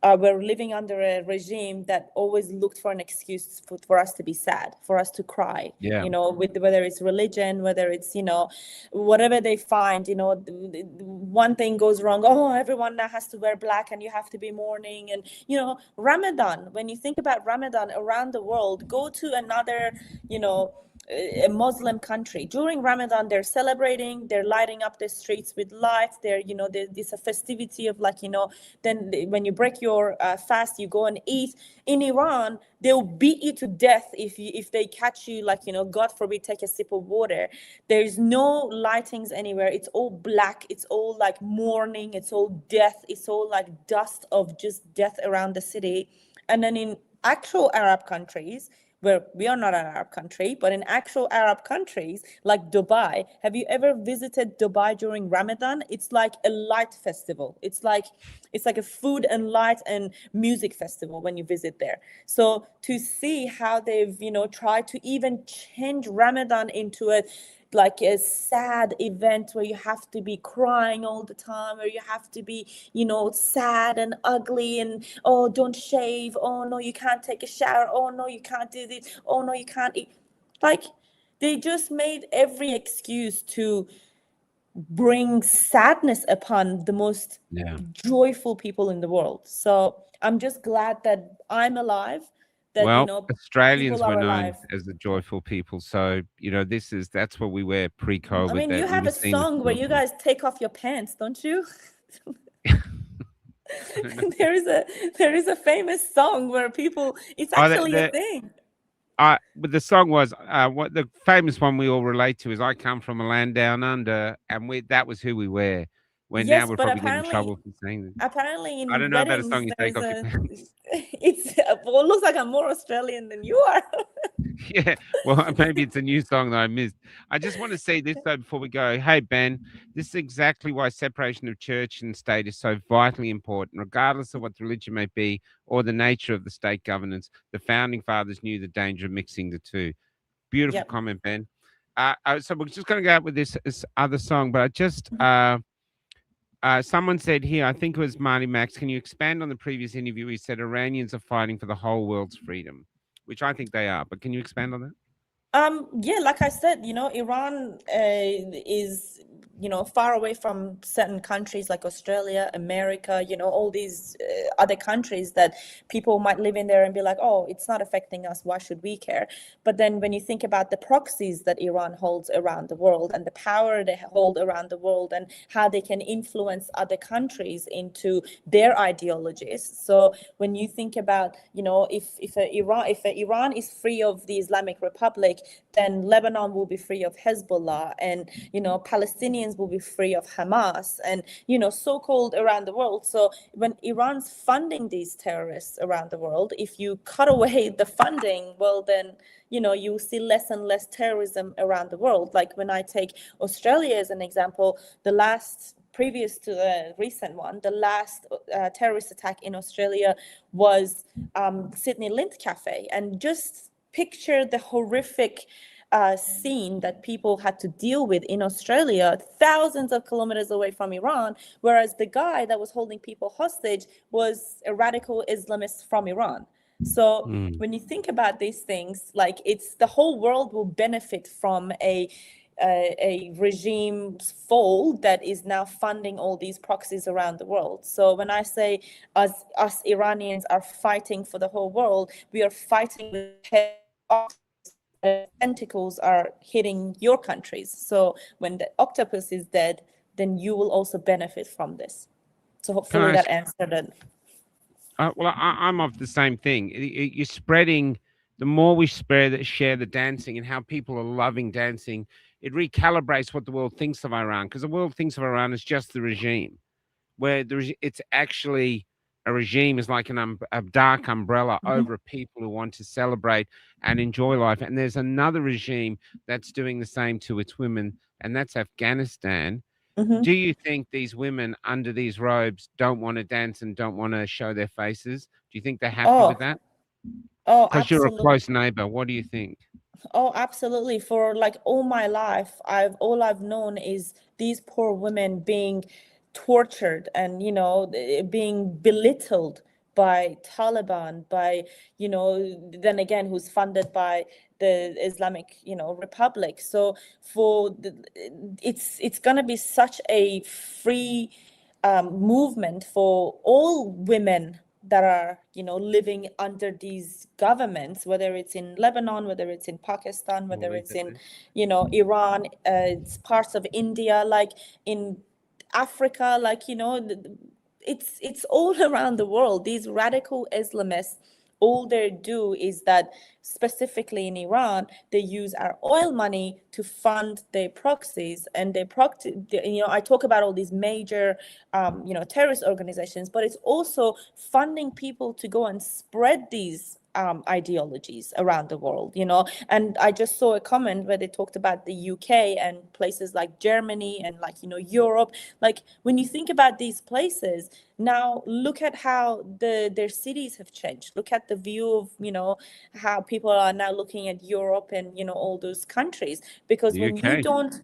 We're living under a regime that always looked for an excuse for us to be sad, for us to cry. Yeah. With whether it's religion, whether it's whatever they find. One thing goes wrong, oh, everyone now has to wear black and you have to be mourning. And Ramadan, when you think about Ramadan around the world, go to another a Muslim country. During Ramadan, they're celebrating, they're lighting up the streets with lights. There's a festivity of then when you break your fast, you go and eat. In Iran, they'll beat you to death if they catch you, God forbid, take a sip of water. There's no lightings anywhere. It's all black. It's all like mourning. It's all death. It's all like dust of just death around the city. And then in actual Arab countries, where we are not an Arab country, but in actual Arab countries like Dubai, have you ever visited Dubai during Ramadan? It's like a light festival. It's like a food and light and music festival when you visit there. So to see how they've tried to even change Ramadan into like a sad event where you have to be crying all the time, or you have to be, sad and ugly, and oh, don't shave, oh no, you can't take a shower, oh no, you can't do this, oh no, you can't eat. Like, they just made every excuse to bring sadness upon the most joyful people in the world. So I'm just glad that I'm alive, that well, Australians people were are known alive. as the joyful people. So, that's what we were pre-COVID. I mean, that you we have were a seen as song where you joyful. guys take off your pants, don't you? I don't know. there is a famous song where people, it's Oh, actually a thing. but the song was what the famous one we all relate to is "I Come from a Land Down Under," and that was who we were. When now Yes, we're but probably getting in trouble for saying that. apparently I in don't know about a weddings song you there take is off your a pants. well, it looks like I'm more Australian than you are. Yeah, well, maybe it's a new song that I missed. I just want to say this though before we go. Hey, Ben, this is exactly why separation of church and state is so vitally important, regardless of what the religion may be or the nature of the state governance. The founding fathers knew the danger of mixing the two. Beautiful Yep. comment, Ben. So we're just going to go out with this other song, but I just someone said here, I think it was Marty Max. Can you expand on the previous interview? He said Iranians are fighting for the whole world's freedom, which I think they are. But can you expand on that? Yeah, like I said, Iran is, far away from certain countries like Australia, America, all these other countries that people might live in there and be like, oh, it's not affecting us, why should we care? But then when you think about the proxies that Iran holds around the world and the power they hold around the world and how they can influence other countries into their ideologies. So when you think about, if Iran is free of the Islamic Republic, then Lebanon will be free of Hezbollah, and Palestinians will be free of Hamas, and so-called around the world. So when Iran's funding these terrorists around the world, if you cut away the funding, well then you see less and less terrorism around the world. Like when I take Australia as an example, previous to the recent one, the last terrorist attack in Australia was Sydney Lint Cafe, and just picture the horrific scene that people had to deal with in Australia, thousands of kilometers away from Iran, whereas the guy that was holding people hostage was a radical Islamist from Iran. So when you think about these things, like, it's the whole world will benefit from a regime's fall that is now funding all these proxies around the world. So when I say us Iranians are fighting for the whole world, we are fighting with tentacles are hitting your countries. So when the octopus is dead, then you will also benefit from this. So hopefully that answered it. Well, I'm of the same thing. You're spreading. The more we share the dancing and how people are loving dancing, it recalibrates what the world thinks of Iran, because the world thinks of Iran as just the regime, where it's actually a regime is like a dark umbrella over people who want to celebrate and enjoy life. And there's another regime that's doing the same to its women, and that's Afghanistan. Do you think these women under these robes don't want to dance and don't want to show their faces? Do you think they're happy with that? Oh, Because you're a absolutely. close neighbor. What do you think? Oh, absolutely. For like all my life, all I've known is these poor women being tortured and, being belittled by Taliban, by, then again, who's funded by the Islamic, Republic. So it's going to be such a free movement for all women that are, living under these governments, whether it's in Lebanon, whether it's in Pakistan, whether it's in, Iran, it's parts of India, like in Africa, like, it's all around the world. These radical Islamists, all they do is that, specifically in Iran, they use our oil money to fund their proxies, and I talk about all these major, terrorist organizations, but it's also funding people to go and spread these ideologies around the world, you know. And I just saw a comment where they talked about the UK and places like Germany and, like, you know, Europe. Like, when you think about these places now, look at how their cities have changed. Look at the view of, you know, how people are now looking at Europe and, you know, all those countries. Because when you UK. don't,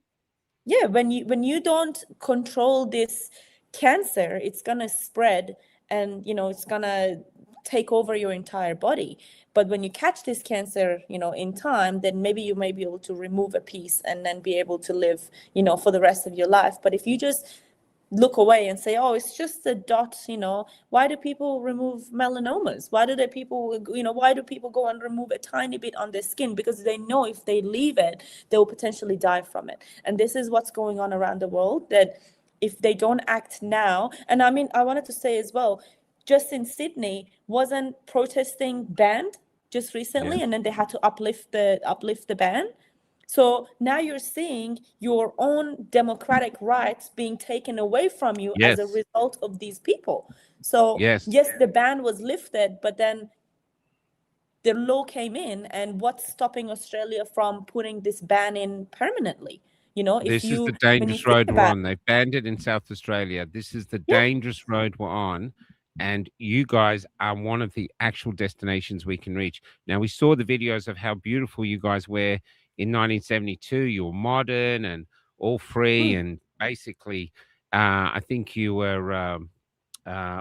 yeah, when you don't control this cancer, it's gonna spread, and, you know, it's gonna take over your entire body. But when you catch this cancer, you know, in time, then maybe you may be able to remove a piece and then be able to live, you know, for the rest of your life. But if you just look away and say, oh, it's just a dot, you know, why do people remove melanomas? Why do people, you know, why do people go and remove a tiny bit on their skin? Because they know if they leave it, they will potentially die from it. And this is what's going on around the world, that if they don't act now, and I mean, I wanted to say as well, just in Sydney, wasn't protesting banned just recently, Yes. and then they had to uplift the ban. So now you're seeing your own democratic rights being taken away from you as a Yes. result of these people. So Yes. yes, the ban was lifted, but then the law came in, and what's stopping Australia from putting this ban in permanently? You know, This is the dangerous road we're on. They've banned it in South Australia. This is the dangerous road we're on. And you guys are one of the actual destinations we can reach. Now, we saw the videos of how beautiful you guys were in 1972. You were modern and all free. And basically, I think you were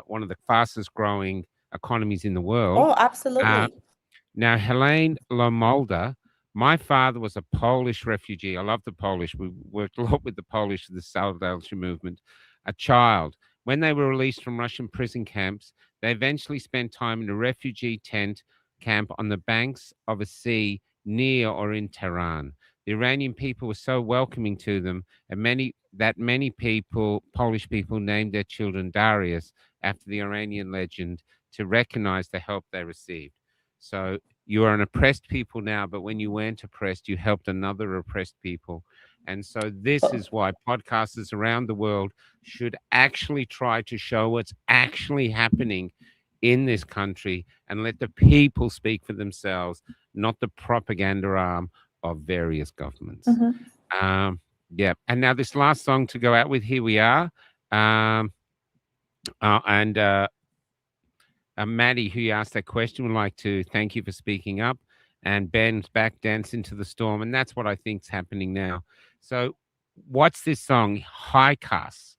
one of the fastest growing economies in the world. Oh, absolutely. Now, Helene Lomolda, my father was a Polish refugee. I love the Polish. We worked a lot with the Polish, the Solidarity movement. A child. When they were released from Russian prison camps, they eventually spent time in a refugee tent camp on the banks of a sea near or in Tehran. The Iranian people were so welcoming to them, and many people, Polish people, named their children Darius after the Iranian legend to recognize the help they received. So you are an oppressed people now, but when you weren't oppressed, you helped another oppressed people. And so this is why podcasters around the world should actually try to show what's actually happening in this country and let the people speak for themselves, not the propaganda arm of various governments. Yeah. And now this last song to go out with, here we are. Maddie, who you asked that question, would like to thank you for speaking up. And Ben's back dancing to the storm. And that's what I think is happening now. So what's this song? Haikas.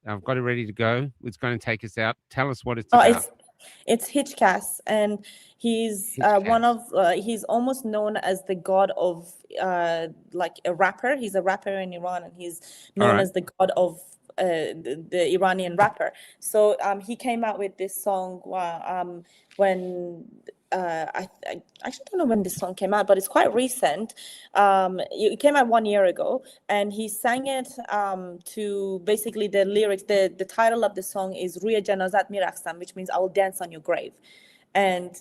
I've got it ready to go. It's going to take us out. Tell us what it's about. It's Hitchcast, and he's he's almost known as the god of like a rapper. He's a rapper in Iran, and he's known as the god of the Iranian rapper. So he came out with this song when I actually don't know when this song came out, but it's quite recent. It came out 1 year ago, and he sang it to basically the lyrics. The title of the song is Ruye Janazat Mirakhsam, which means I will dance on your grave. And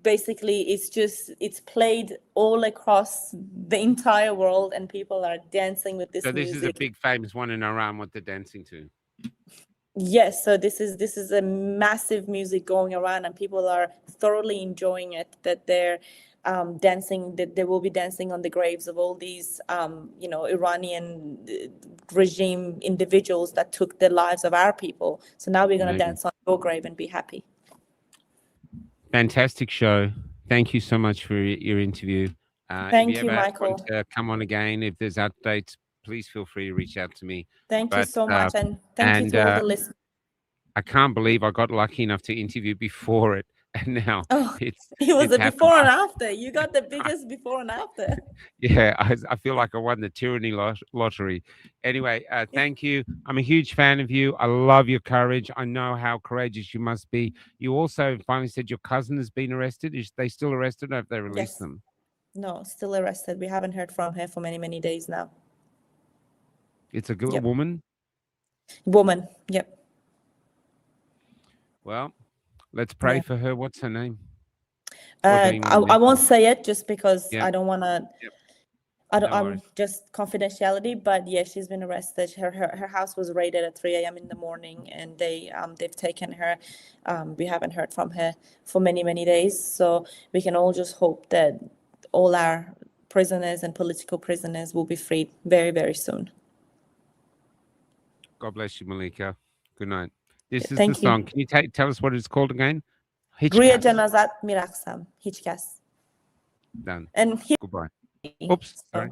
basically it's played all across the entire world, and people are dancing with this music. So this is a big famous one in Iran, what they're dancing to. Yes, so this is a massive music going around, and people are thoroughly enjoying it, that they're dancing, that they will be dancing on the graves of all these Iranian regime individuals that took the lives of our people. So now we're going to dance on your grave and be happy. Fantastic show. Thank you so much for your interview. Thank you, Michael. Want to come on again, if there's updates, please feel free to reach out to me. Thank you so much, and thank you to all the listeners. I can't believe I got lucky enough to interview before it, and now it was a before and after. You got the biggest before and after. Yeah, I feel like I won the tyranny lottery. Anyway, thank you. I'm a huge fan of you. I love your courage. I know how courageous you must be. You also finally said your cousin has been arrested. Is they still arrested, or have they released them? No, still arrested. We haven't heard from her for many, many days now. It's a good woman? Woman, yep. Well, let's pray for her. What's her name? I won't say it just because I don't want to I don't, No worries. just confidentiality, but yeah, she's been arrested. Her house was raided at 3 a.m. in the morning, and they've taken her. We haven't heard from her for many days, so we can all just hope that all our prisoners and political prisoners will be freed very soon. God bless you, Malika. Good night. This is Thank the you. song. Can you tell us what it's called again? روی Hitchcast. جنازت میرقصم هیچ کس. Done. And he, Goodbye. Oops, sorry.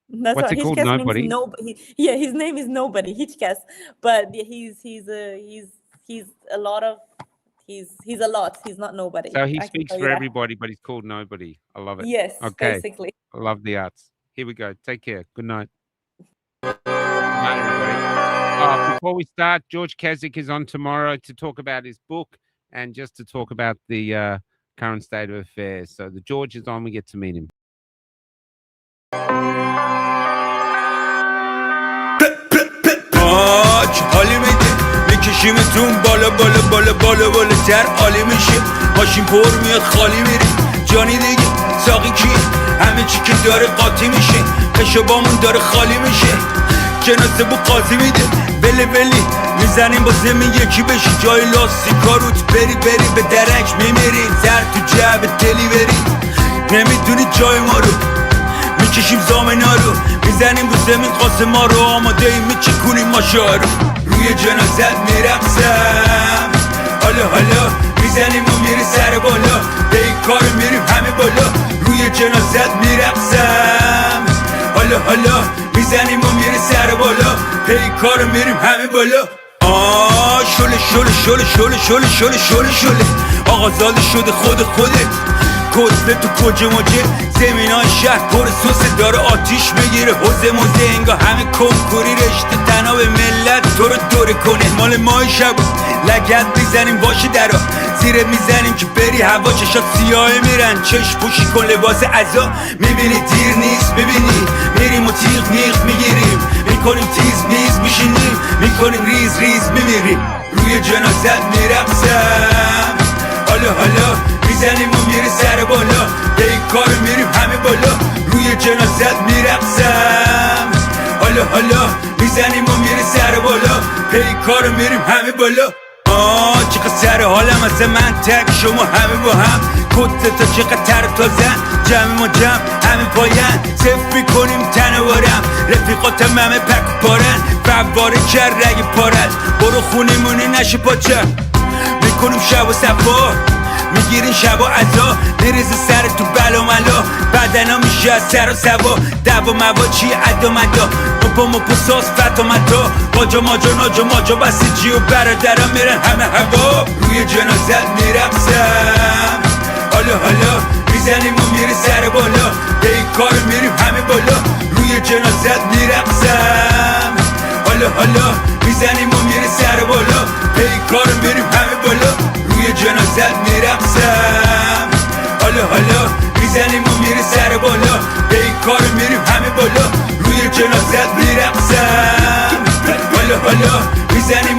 That's What's right. it called? Hitchcast Nobody? means nobody. Yeah, his name is Nobody. Hitchcast, but yeah, he's a lot of he's a lot. He's not nobody. So he I can speaks tell you for that. everybody, but he's called nobody. I love it. Yes, Okay. basically. I love the arts. Here we go. Take care. Good night. Good night, everybody. Before we start, George Kasich is on tomorrow to talk about his book and just to talk about the current state of affairs. So the George is on. We get to meet him. حالی میده میکشیمتون بالا بالا بالا بالا بالاتر عالی میشه ماشین پر میاد خالی میره جانی دیگه ساقی کیه همه چی که داره قاطی میشه خشبامون داره خالی میشه جنازه بو قاضی میده بلی میزنیم با زمین یکی بشی جای لاستیکا روت بری به درک میمیری زر تو جعب دلی بری نمیدونی جای ما رو میکشیم زامنا رو میزنیم رو زمین قاسما رو آماده ایم میچکونیم ماشا رو روی جنازت میرقصم حالا میزنیم و میری سر بالا به این کار میریم همه بالا روی جنازت میرقصم حالا میزنیم و میری سر بالا به این کار میریم همه بالا شله آقازاده شده خودت کتله تو کجه مجه زمینای شهر پر سوسه داره آتیش میگیره حوزه موزه انگا همه کنکوری رشته تنها به ملت تو رو دوره کنه مال مای شبا لگت میزنیم باشه درا زیرت میزنیم که بری هوا چشات سیاه میرن چشم پوشی کن لباس عزا میبینی دیر نیست ببینی میریم و تیغ میغ میگیریم میکنیم تیز میز میشینیم میکنیم ریز میمیریم روی جنازت میرقصم حالا میزنیم و میری سر بالا به این کار میریم همه بالا روی جنازت میرقصم حالا میزنیم و میری سر بالا به این کار میریم همه بالا چقدر سر حالم از من تک شما همه با هم کتله تا چقدر تر تازن جمع ما جمع همه پاین صف میکنیم تنوارم رفیقاتم همه پک و پارن فواره کر رگ پارد برو خونیمونی نشه پاچم میکنیم شب و صفا میگیرین شب و عزا میریزه سر تو بلا ملا بدنا میشه از سر و سوا دوا موا چی عدا مدا مپا ساس فتا متا باجا ماجا بسیجی و برادرم میرن همه هوا روی جنازت میرقصم حالا میزنیم و میری سر بالا به این کار میریم همه بالا روی جنازت میرقصم حالا میزنیم و میری سر بالا به این کار میریم همه بالا روی جنازت میرقصم حالا میزنیم و میری سر بالا به این کار میریم همه بالا روی جنازت میرقصم حالا میزنیم